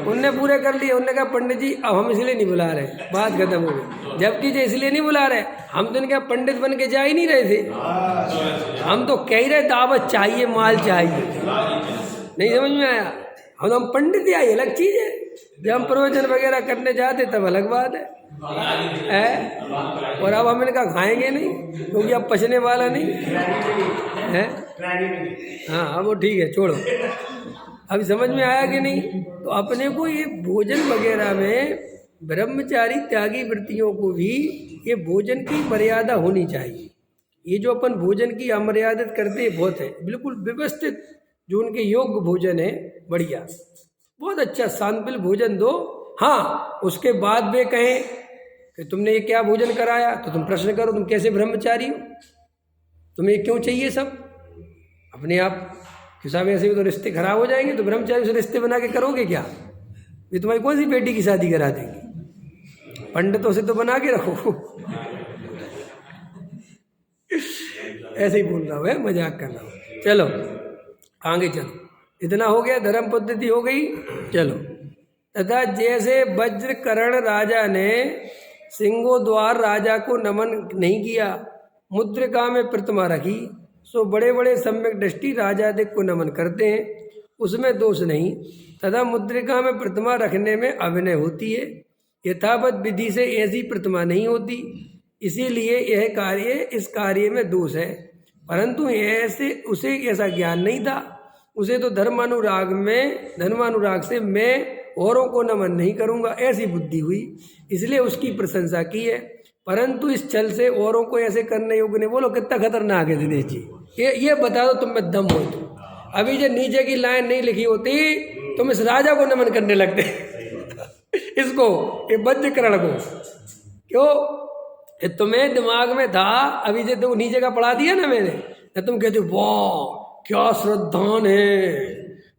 उनने पूरे कर लिए। उनने कहा पंडित जी अब हम इसलिए नहीं बुला रहे, बात खत्म हो गई। जबकि जो इसलिए नहीं बुला रहे, हम तो इनका पंडित बन के जा ही नहीं रहे थे, हम तो कह रहे दावत चाहिए, माल चाहिए। नहीं समझ में आया? हम पंडित आई अलग चीज है, जब हम प्रवचन वगैरह करने जाते तब अलग बात है। और अब हम इनका खाएंगे नहीं क्योंकि अब पचने वाला नहीं है। हाँ अब वो ठीक है, छोड़ो। अभी समझ में आया कि नहीं? तो अपने को ये भोजन वगैरह में ब्रह्मचारी त्यागी वृत्तियों को भी ये भोजन की मर्यादा होनी चाहिए। ये जो अपन भोजन की अमर्यादित करते हैं बहुत है, बिल्कुल व्यवस्थित जो उनके योग्य भोजन है, बढ़िया बहुत अच्छा शांतिल भोजन दो। हाँ उसके बाद वे कहें कि तुमने ये क्या भोजन कराया, तो तुम प्रश्न करो तुम कैसे ब्रह्मचारी हो, तुम्हें क्यों चाहिए सब? अपने आप कि साहब ऐसे भी तो रिश्ते खराब हो जाएंगे, तो ब्रह्मचारी से रिश्ते बना के करोगे क्या? ये तुम्हारी कौन सी बेटी की शादी करा देंगे? पंडितों से तो बना के रखो। ऐसे ही बोल रहा हूँ, मजाक कर रहा हूँ। चलो आगे चलो, इतना हो गया, धर्म पद्धति हो गई। चलो, तथा जैसे वज्रकर्ण राजा ने सिंहो द्वार राजा को नमन नहीं किया, मुद्रिका में प्रतिमा रखी, सो बड़े बड़े सम्यक दृष्टि राजाधिक को नमन करते हैं, उसमें दोष नहीं। तथा मुद्रिका में प्रतिमा रखने में अभिनय होती है, यथावत विधि से ऐसी प्रतिमा नहीं होती, इसीलिए यह कार्य इस कार्य में दोष है। परंतु ऐसे उसे ऐसा ज्ञान नहीं था, उसे तो धर्मानुराग से मैं औरों को नमन नहीं करूंगा ऐसी बुद्धि हुई, इसलिए उसकी प्रशंसा की है। परंतु इस छल से औरों को ऐसे करने योग्य नहीं। बोलो कितना खतरनाक है दिनेश जी, ये बता दो तुम में दम हो तो। अभी जो नीचे की लाइन नहीं लिखी होती तुम इस राजा को नमन करने लगते इसको, ये वज्रकर्ण को। क्यों? ये तुम्हें दिमाग में था, अभी जो तुम नीचे का पढ़ा दिया ना मैंने, तुम कहते वाह क्या श्रद्धान है,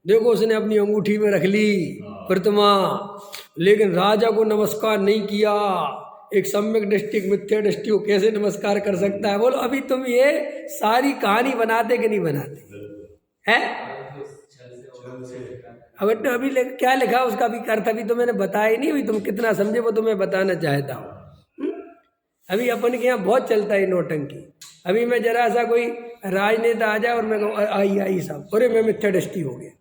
देखो उसने अपनी अंगूठी में रख ली प्रतिमा, लेकिन राजा को नमस्कार नहीं किया, एक सम्यक दृष्टि, एक मिथ्या दृष्टि को कैसे नमस्कार कर सकता है? बोलो अभी तुम ये सारी कहानी बनाते कि नहीं बनाते हैं? अब तो अभी क्या लिखा उसका भी अर्थ अभी तो मैंने बताया ही नहीं, अभी तुम कितना समझे वो तो मैं बताना चाहता हूँ। अभी अपन के यहाँ बहुत चलता है नौटंकी। अभी मैं जरा सा कोई राजनेता आ जाए और मैं कहूँ आई साहब, अरे मैं मिथ्या दृष्टि हो गया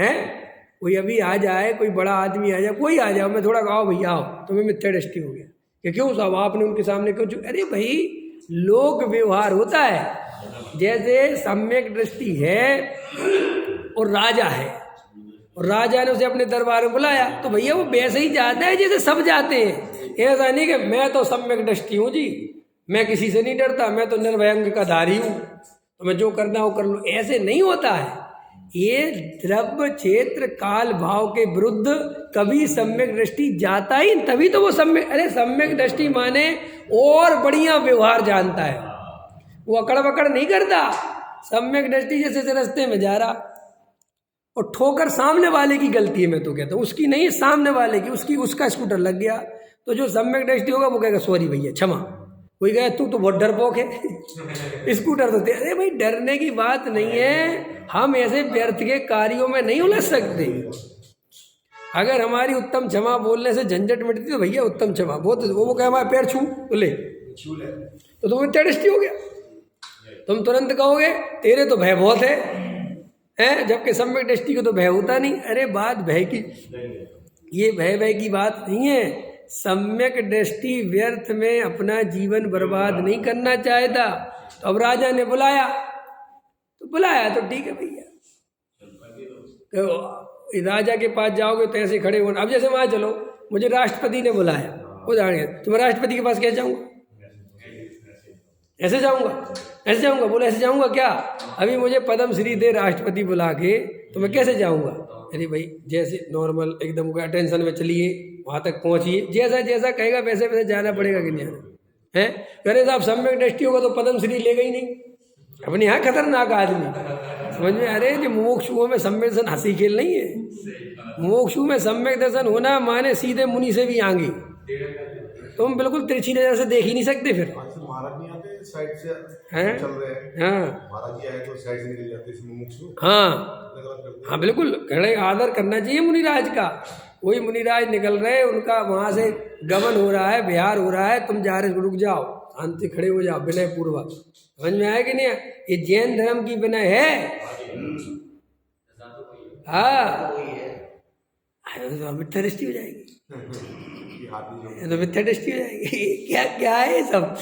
हैं। कोई अभी आ जाए, कोई बड़ा आदमी आ जाए, कोई आ जाओ, मैं थोड़ा आओ भैया आओ, तो मैं मिथ्या दृष्टि हो गया कि क्यों साहब आपने उनके सामने क्यों? अरे भाई लोक व्यवहार होता है। जैसे सम्यक दृष्टि है और राजा है, और राजा ने उसे अपने दरबार में बुलाया, तो भैया वो वैसे ही जाता है जैसे सब जाते हैं। ऐसा नहीं कि मैं तो सम्यक दृष्टि हूँ जी, मैं किसी से नहीं डरता, मैं तो निर्भयंग का धारी हूँ, तो मैं जो करना हो कर लूँ। ऐसे नहीं होता है। ये द्रव्य क्षेत्र काल भाव के विरुद्ध कभी सम्यक दृष्टि जाता ही, तभी तो वो सम्यक, अरे सम्यक दृष्टि माने और बढ़िया व्यवहार जानता है, वो अकड़ बकड़ नहीं करता। सम्यक दृष्टि जैसे रास्ते में जा रहा और ठोकर सामने वाले की गलती है, मैं तो कहता हूँ उसकी नहीं, सामने वाले की, उसका स्कूटर लग गया, तो जो सम्यक दृष्टि होगा वो कहेगा सॉरी भैया क्षमा। कोई कहे तू तो बहुत डरपोक है स्कूटर तो अरे भाई डरने की बात नहीं है, हम ऐसे व्यर्थ के कार्यों में नहीं उलझ सकते। अगर हमारी उत्तम क्षमा बोलने से झंझट मिटती तो भैया उत्तम क्षमा वो कहे हमारे पैर छू ले तो तुम्हें मिथ्या दृष्टि हो गया। तुम तुरंत कहोगे तेरे तो भय बहुत है, जबकि सम्यक दृष्टि को तो भय होता नहीं। अरे बात भय की, ये भय की बात नहीं है। सम्यक दृष्टि व्यर्थ में अपना जीवन बर्बाद नहीं करना चाहता। तो अब राजा ने बुलाया तो ठीक है भैया, तो राजा के पास जाओगे तो ऐसे खड़े होना। अब जैसे वहां चलो, मुझे राष्ट्रपति ने बुलाया, उदाहरण तो मैं राष्ट्रपति के पास कैसे जाऊंगा? ऐसे जाऊंगा बोले ऐसे जाऊंगा क्या? अभी मुझे पद्म श्री दे राष्ट्रपति बुला के, तो मैं कैसे जाऊंगा? अरे भाई जैसे नॉर्मल एकदम अटेंशन में चलिए, वहां तक पहुंचिए, जैसा कहेगा वैसे वैसे जाना पड़ेगा कि नहीं आना है? अरे साहब सम्यक दृष्टि होगा तो पद्म श्री लेगा ही नहीं, अपने यहाँ खतरनाक आदमी समझ में। अरे जो मोक्षुओं में सम्यक दर्शन हंसी खेल नहीं है। मोक्षु में सम्यक दर्शन होना माने सीधे मुनि से भी आगे, तुम बिल्कुल तिरछी नजर से देख ही नहीं सकते। फिर महाराज नहीं आते साइड से हैं, चल रहे हैं, हाँ महाराज जी आए तो साइड से निकल जाते हैं। हाँ बिल्कुल खड़े आदर करना चाहिए मुनिराज का। वही मुनिराज निकल रहे, उनका वहां से गमन हो रहा है, विहार हो रहा है, तुम जा रहे रुक जाओ, शांति खड़े हो जाओ विनय पूर्वक। समझ में आया कि नहीं? ये जैन धर्म की विनय है। हाँ मिथ्या दृष्टि हो जाएगी, तो मिथ्या दृष्टि हो जाएगी। क्या है सब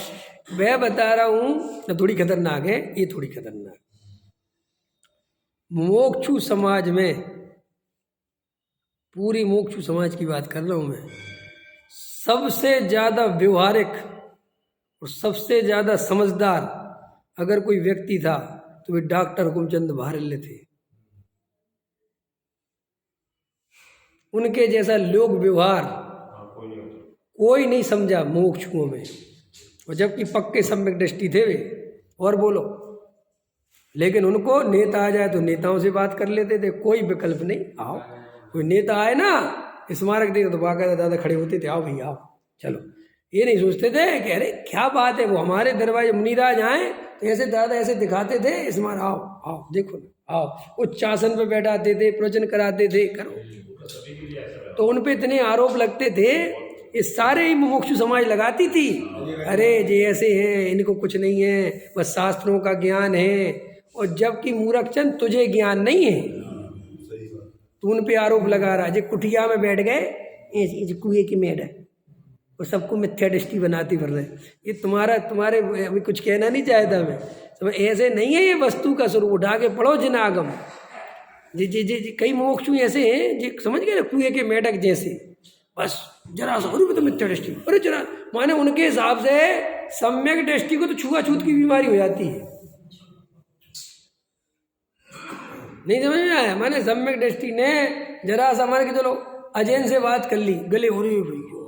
मैं बता रहा हूँ, थोड़ी खतरनाक है ये, थोड़ी खतरनाक। मोक्षु समाज में, पूरी मोक्षु समाज की बात कर रहा हूँ मैं, सबसे ज्यादा व्यवहारिक और सबसे ज्यादा समझदार अगर कोई व्यक्ति था तो वे डॉक्टर हुकुमचंद बहारल्य थे। उनके जैसा लोक व्यवहार कोई नहीं समझा मोक्षुओं में, और जबकि पक्के सम्यक दृष्टि थे वे। और बोलो, लेकिन उनको नेता आ जाए तो नेताओं से बात कर लेते थे, कोई विकल्प नहीं। आओ कोई नेता आए ना, स्मारक देखे तो बाकायदा दादा खड़े होते थे, आओ भैया आओ चलो। ये नहीं सोचते थे कि अरे क्या बात है, वो हमारे दरवाजे मुनिराज आए तो ऐसे दादा ऐसे दिखाते थे, स्मारक आओ आओ देखो ना आओ। उच्च आसन पे बैठाते थे, प्रवचन कराते थे, करो। तो उन पे इतने आरोप लगते थे, ये सारे ही मुमुक्षु समाज लगाती थी, अरे ये ऐसे हैं, इनको कुछ नहीं है, बस शास्त्रों का ज्ञान है। और जबकि मूर्खचंद तुझे ज्ञान नहीं है, तू उन पे आरोप लगा रहा है। जो कुटिया में बैठ गए कुएं की मेड है, और सबको मिथ्या दृष्टि बनाती फिर रहे। ये तुम्हारे अभी कुछ कहना नहीं चाहता मैं, समझ ऐसे नहीं है। ये वस्तु का स्वरूप उठा के पढ़ो जिन आगम जी कई मोक्षु ऐसे हैं जी, समझ गए ना, कुएं के मेढक जैसे, बस जरा सा तो मिथ्या दृष्टि, अरे जरा माने उनके हिसाब से सम्यक दृष्टि को तो छुआछूत की बीमारी हो जाती है। नहीं समझ में आया? माने सम्यक दृष्टि ने जरा सा मान के चलो अजैन से बात कर ली, गले हो रही भैया,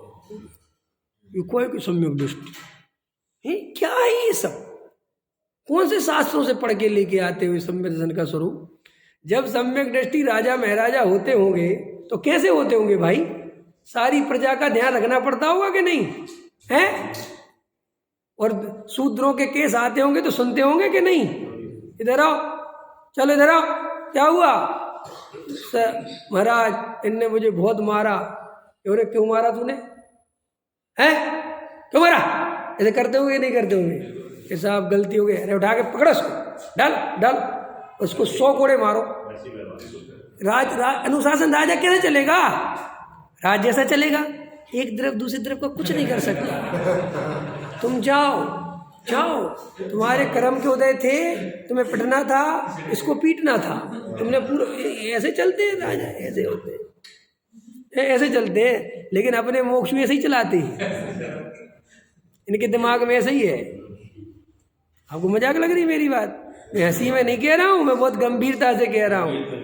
ये कोई सम्यक दृष्टि क्या है? ये सब कौन से शास्त्रों से पढ़ के लेके आते हुए सम्यक दर्शन का स्वरूप? जब सम्यक दृष्टि राजा महाराजा होते होंगे तो कैसे होते होंगे भाई? सारी प्रजा का ध्यान रखना पड़ता होगा कि नहीं है? और शूद्रों के केस आते होंगे तो सुनते होंगे कि नहीं? इधर आओ, चलो इधर आओ, क्या हुआ? महाराज इनने मुझे बहुत मारा। क्यों मारा तूने? है क्यों मारा? ऐसे करते होंगे नहीं करते होंगे? कि साहब गलती हो गई। अरे उठा के पकड़ो उसको, डाल उसको 100 कोड़े मारो। अनुशासन राजा कैसे चलेगा? राज जैसा चलेगा, एक तरफ दूसरी तरफ का कुछ नहीं कर सकता। तुम जाओ, तुम्हारे कर्म के उदय थे, तुम्हें पिटना था, इसको पीटना था, तुमने पूरा ऐसे चलते हैं राजा, ऐसे होते हैं, ऐसे चलते हैं। लेकिन अपने मोक्ष में ऐसे ही चलाते हैं, इनके दिमाग में ऐसे ही है। आपको मजाक लग रही मेरी बात? मैं हंसी में नहीं कह रहा हूँ, मैं बहुत गंभीरता से कह रहा हूँ।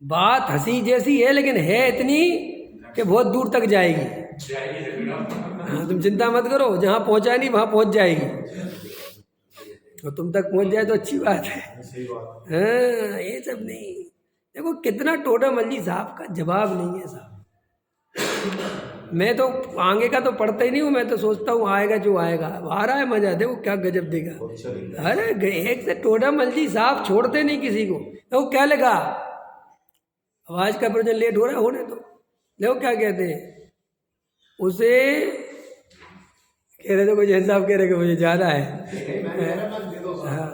बात हंसी जैसी है लेकिन है इतनी कि बहुत दूर तक जाएगी। हाँ, तुम चिंता मत करो, जहाँ पहुँचा नहीं वहाँ पहुँच जाएगी, और तुम तक पहुँच जाए तो अच्छी बात है। हाँ, ये सब नहीं। देखो कितना टोटा मल्ली साहब का जवाब नहीं है साहब। मैं तो आगे का तो पढ़ता ही नहीं हूँ, मैं तो सोचता हूँ आएगा जो आएगा। आ रहा है मजा, देखो क्या गजब देगा। अरे एक से टोटा मल्ली साहब छोड़ते नहीं किसी को। देखो क्या लिखा, आवाज का प्रयोजन लेट हो रहा है, होने तो देखो क्या कहते हैं उसे। कह रहे थे कोई जैन साहब कह रहे कि मुझे ज़्यादा है। हाँ,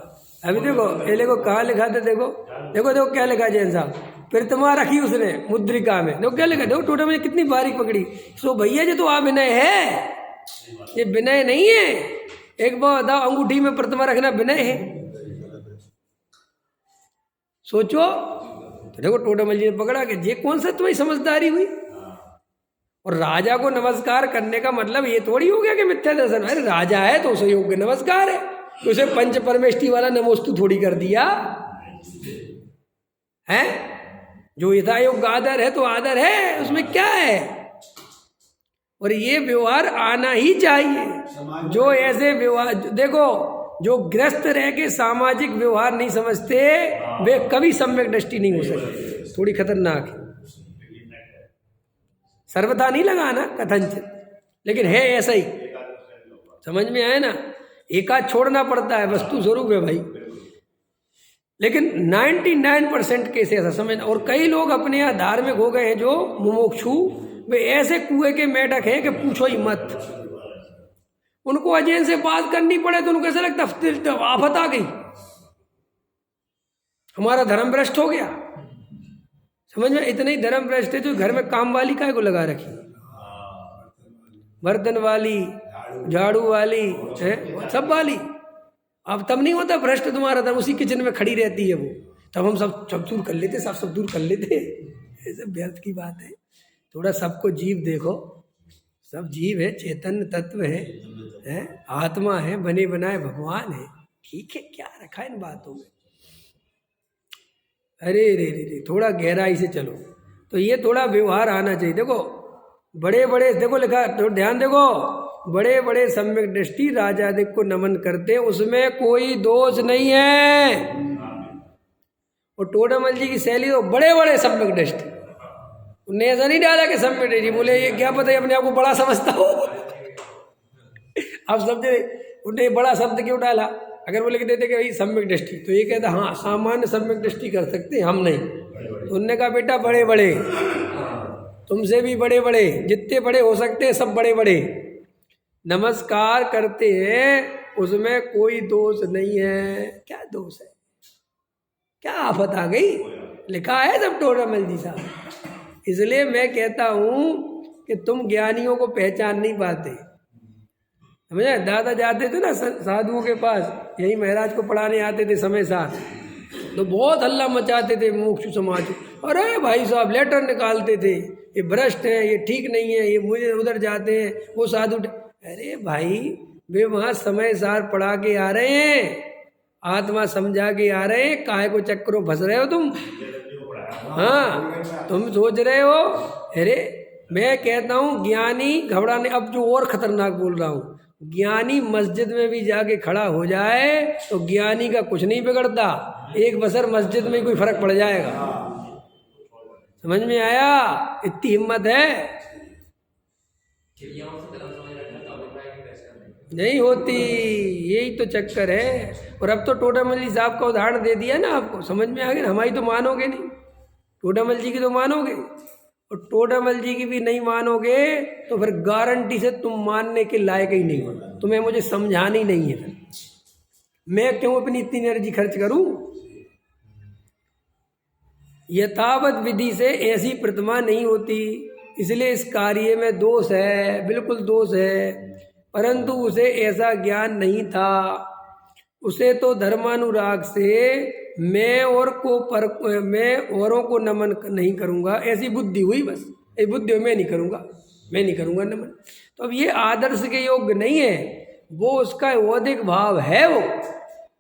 अभी देखो ये देखो कहाँ लिखा था, देखो क्या लिखा जैन साहब। प्रतिमा रखी उसने मुद्रिका में, देखो क्या लिखा, देखो टोटा में कितनी बारीक पकड़ी। सो भैया जी तो आ विनय है, ये विनय नहीं है। एक बार बताओ, अंगूठी में प्रतिमा रखना विनय है? सोचो। तो देखो टोटामल जी ने पकड़ा कि ये कौन सा तुम्हारी समझदारी हुई। और राजा को नमस्कार करने का मतलब ये थोड़ी हो गया कि मिथ्या दर्शन। अरे राजा है तो उसे योग्य नमस्कार है, तो उसे पंच परमेष्टि वाला नमोस्तु थोड़ी कर दिया है। जो यथा योग्य आदर है तो आदर है, उसमें क्या है। और ये व्यवहार आना ही चाहिए। जो ऐसे व्यवहार, देखो जो ग्रस्त रह के सामाजिक व्यवहार नहीं समझते वे कभी सम्यक दृष्टि नहीं हो सकते। थोड़ी खतरनाक है, सर्वथा नहीं लगाना कथनचित, लेकिन है ऐसा ही। समझ में आया ना? एकाध छोड़ना पड़ता है, वस्तु स्वरूप है भाई। लेकिन 99% केस ऐसा समझ। और कई लोग अपने यहाँ धार्मिक हो गए हैं जो मुमुक्षु, वे ऐसे कुएं के मेढक हैं कि पूछो ही मत। उनको अजैन से बात करनी पड़े तो उनको कैसा लगता है आफत आ गई, हमारा धर्म भ्रष्ट हो गया। समझ में? इतने ही धर्म भ्रष्ट है जो घर में काम वाली काहे को लगा रखी, बर्तन वाली, झाड़ू वाली है, सब वाली। अब तब नहीं होता भ्रष्ट तुम्हारा धर्म, उसी किचन में खड़ी रहती है वो, तब हम सब दूर कर लेते, सब दूर कर लेते। ये सब व्यर्थ की बात है। थोड़ा सबको जीव देखो, सब जीव है, चेतन तत्व है, आत्मा है, बने बनाए भगवान है। ठीक है, क्या रखा इन बातों में। अरे रे थोड़ा गहराई से चलो। तो ये थोड़ा व्यवहार आना चाहिए। देखो बड़े बड़े, देखो लिखा तो ध्यान देखो, बड़े बड़े सम्यक दृष्टि राजाधिक को नमन करते, उसमें कोई दोष नहीं है। और टोडामल जी की शैली तो बड़े बड़े सम्यक दृष्टि, उन्हें ऐसा नहीं डाला कि सम्यक दृष्टि बोले, ये क्या पता है अपने आप को बड़ा समझता हो। आप समझे, उन्हें बड़ा शब्द क्यों डाला? अगर वो लिख देते कि भाई सम्यक दृष्टि, तो ये कहता हाँ सामान्य सम्यक दृष्टि कर सकते, हम नहीं। तो उनने कहा बेटा बड़े बड़े, तुमसे भी बड़े बड़े, जितने बड़े हो सकते हैं सब बड़े बड़े नमस्कार करते हैं, उसमें कोई दोष नहीं है। क्या दोष है, क्या आफत आ गई? लिखा है सब टोडामल जी साहब। इसलिए मैं कहता हूँ कि तुम ज्ञानियों को पहचान नहीं पाते। समझे? दादा जाते थे ना साधुओं के पास, यही महाराज को पढ़ाने आते थे समय साथ, तो बहुत हल्ला मचाते थे मोक्ष समाज। अरे भाई साहब लेटर निकालते थे, ये भ्रष्ट है, ये ठीक नहीं है, ये मुझे उधर जाते हैं, वो साधु। अरे भाई वे वहाँ समय सार पढ़ा के आ रहे हैं, आत्मा समझा के आ रहे हैं, काहे को चक्करों फंस रहे हो तुम? हाँ, तुम सोच रहे हो। अरे मैं कहता हूँ ज्ञानी घबराने, अब जो और खतरनाक बोल रहा हूँ, ज्ञानी मस्जिद में भी जाके खड़ा हो जाए तो ज्ञानी का कुछ नहीं बिगड़ता। एक बसर मस्जिद में कोई फर्क पड़ जाएगा। समझ में आया? इतनी हिम्मत है? नहीं होती, यही तो चक्कर है। और अब तो टोडामल जी साहब का उदाहरण दे दिया ना आपको, समझ में आ गया। हमारी तो मानोगे नहीं, टोडामल जी की तो मानोगे, और टोडामल जी की भी नहीं मानोगे तो फिर गारंटी से तुम मानने के लायक ही नहीं हो। तुम्हें मुझे समझानी नहीं है, फिर मैं क्यों अपनी इतनी एनर्जी खर्च करूं? यथावत विधि से ऐसी प्रतिमा नहीं होती, इसलिए इस कार्य में दोष है, बिल्कुल दोष है। परंतु उसे ऐसा ज्ञान नहीं था, उसे तो धर्मानुराग से मैं औरों को नमन नहीं करूंगा ऐसी बुद्धि हुई, बस ये बुद्धि मैं नहीं करूंगा नमन। तो अब ये आदर्श के योग्य नहीं है, वो उसका औदिक भाव है। वो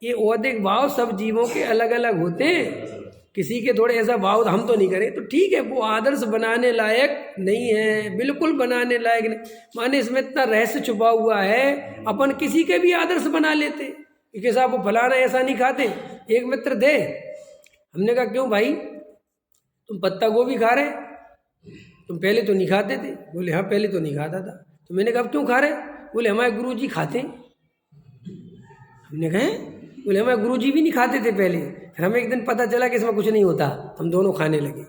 ये औदिक भाव सब जीवों के अलग अलग होते हैं, किसी के थोड़े ऐसा भाव हम तो नहीं करें, तो ठीक है, वो आदर्श बनाने लायक नहीं है, बिल्कुल बनाने लायक नहीं। माने इसमें इतना रहस्य छुपा हुआ है, अपन किसी के भी आदर्श बना लेते कि साहब वो फलाना ऐसा नहीं खाते। एक मित्र थे, हमने कहा क्यों भाई तुम पत्ता गोभी खा रहे, तुम पहले तो नहीं खाते थे। बोले हाँ पहले तो नहीं खाता था। तो मैंने कहा क्यों खा रहे? बोले हमारे गुरुजी खाते हैं। हमने कहा बोले हमारे गुरुजी भी नहीं खाते थे पहले, फिर हमें एक दिन पता चला कि इसमें कुछ नहीं होता, हम दोनों खाने लगे।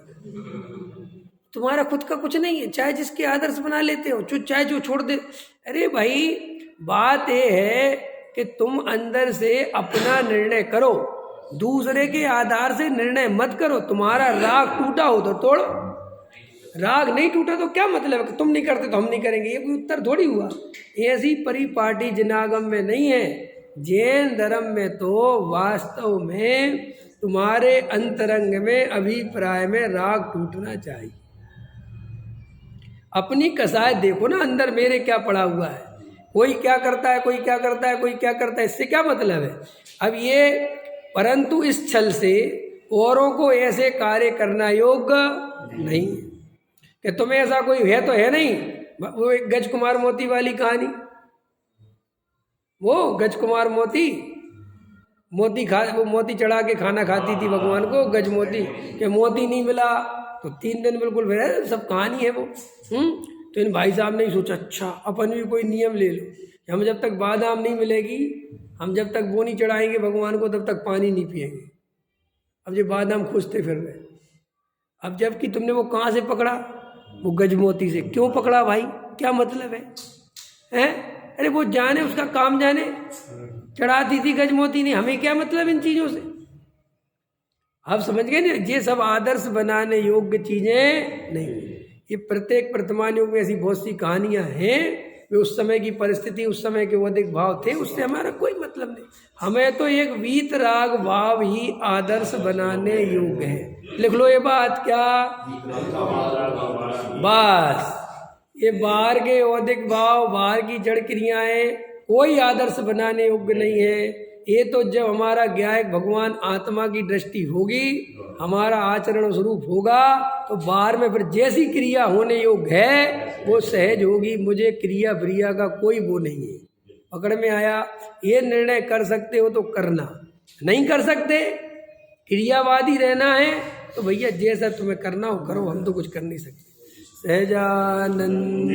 तुम्हारा खुद का कुछ नहीं है, चाहे जिसके आदर्श बना लेते हो, चाहे जो छोड़ दे। अरे भाई बात ये है कि तुम अंदर से अपना निर्णय करो, दूसरे के आधार से निर्णय मत करो। तुम्हारा राग टूटा हो तो तोड़ो, राग नहीं टूटा तो क्या मतलब है? तुम नहीं करते तो हम नहीं करेंगे, ये कोई उत्तर थोड़ी हुआ। ऐसी परिपाटी जिनागम में नहीं है। जैन धर्म में तो वास्तव में तुम्हारे अंतरंग में अभिप्राय में राग टूटना चाहिए। अपनी कसाय देखो ना, अंदर मेरे क्या पड़ा हुआ है, कोई क्या करता है, कोई क्या करता है, कोई क्या करता है, इससे क्या मतलब है? अब ये परंतु इस छल से औरों को ऐसे कार्य करना योग्य नहीं है कि तुम्हें ऐसा कोई है तो है नहीं। वो एक गज कुमार मोती वाली कहानी, वो गज कुमार मोती वो मोती चढ़ा के खाना खाती थी भगवान को, गज मोती के मोती नहीं मिला तो 3 दिन बिल्कुल फिर सब कहानी है वो। तो इन भाई साहब ने सोचा अच्छा अपन भी कोई नियम ले लो, हम जब तक बादाम नहीं मिलेगी, हम जब तक वो नहीं चढ़ाएंगे भगवान को, तब तक पानी नहीं पिएंगे। अब जो बादाम खोजते फिर रहे, अब जबकि तुमने वो कहाँ से पकड़ा? वो गजमोती से। क्यों पकड़ा भाई, क्या मतलब है? अरे वो जाने, उसका काम जाने, चढ़ाती थी गजमोती ने, हमें क्या मतलब इन चीज़ों से? आप समझ गए ना, ये सब आदर्श बनाने योग्य चीज़ें नहीं। ये प्रत्येक वर्तमान युग में ऐसी बहुत सी कहानियां हैं, वे उस समय की परिस्थिति, उस समय के अधिक भाव थे, उससे हमारा कोई मतलब नहीं। हमें तो एक वीतराग भाव ही आदर्श बनाने योग्य है। लिख लो ये बात, क्या बस ये बाहर के औदिक भाव, बाहर की जड़ क्रियाएं कोई आदर्श बनाने योग्य नहीं है। ये तो जब हमारा ज्ञायक भगवान आत्मा की दृष्टि होगी, हमारा आचरण स्वरूप होगा, तो बाहर में फिर जैसी क्रिया होने योग्य है वो सहज होगी। मुझे क्रिया ब्रिया का कोई वो नहीं है। पकड़ में आया? ये निर्णय कर सकते हो तो करना, नहीं कर सकते, क्रियावादी रहना है तो भैया जैसा तुम्हें करना हो करो, हम तो कुछ कर नहीं सकते। सहजानंद।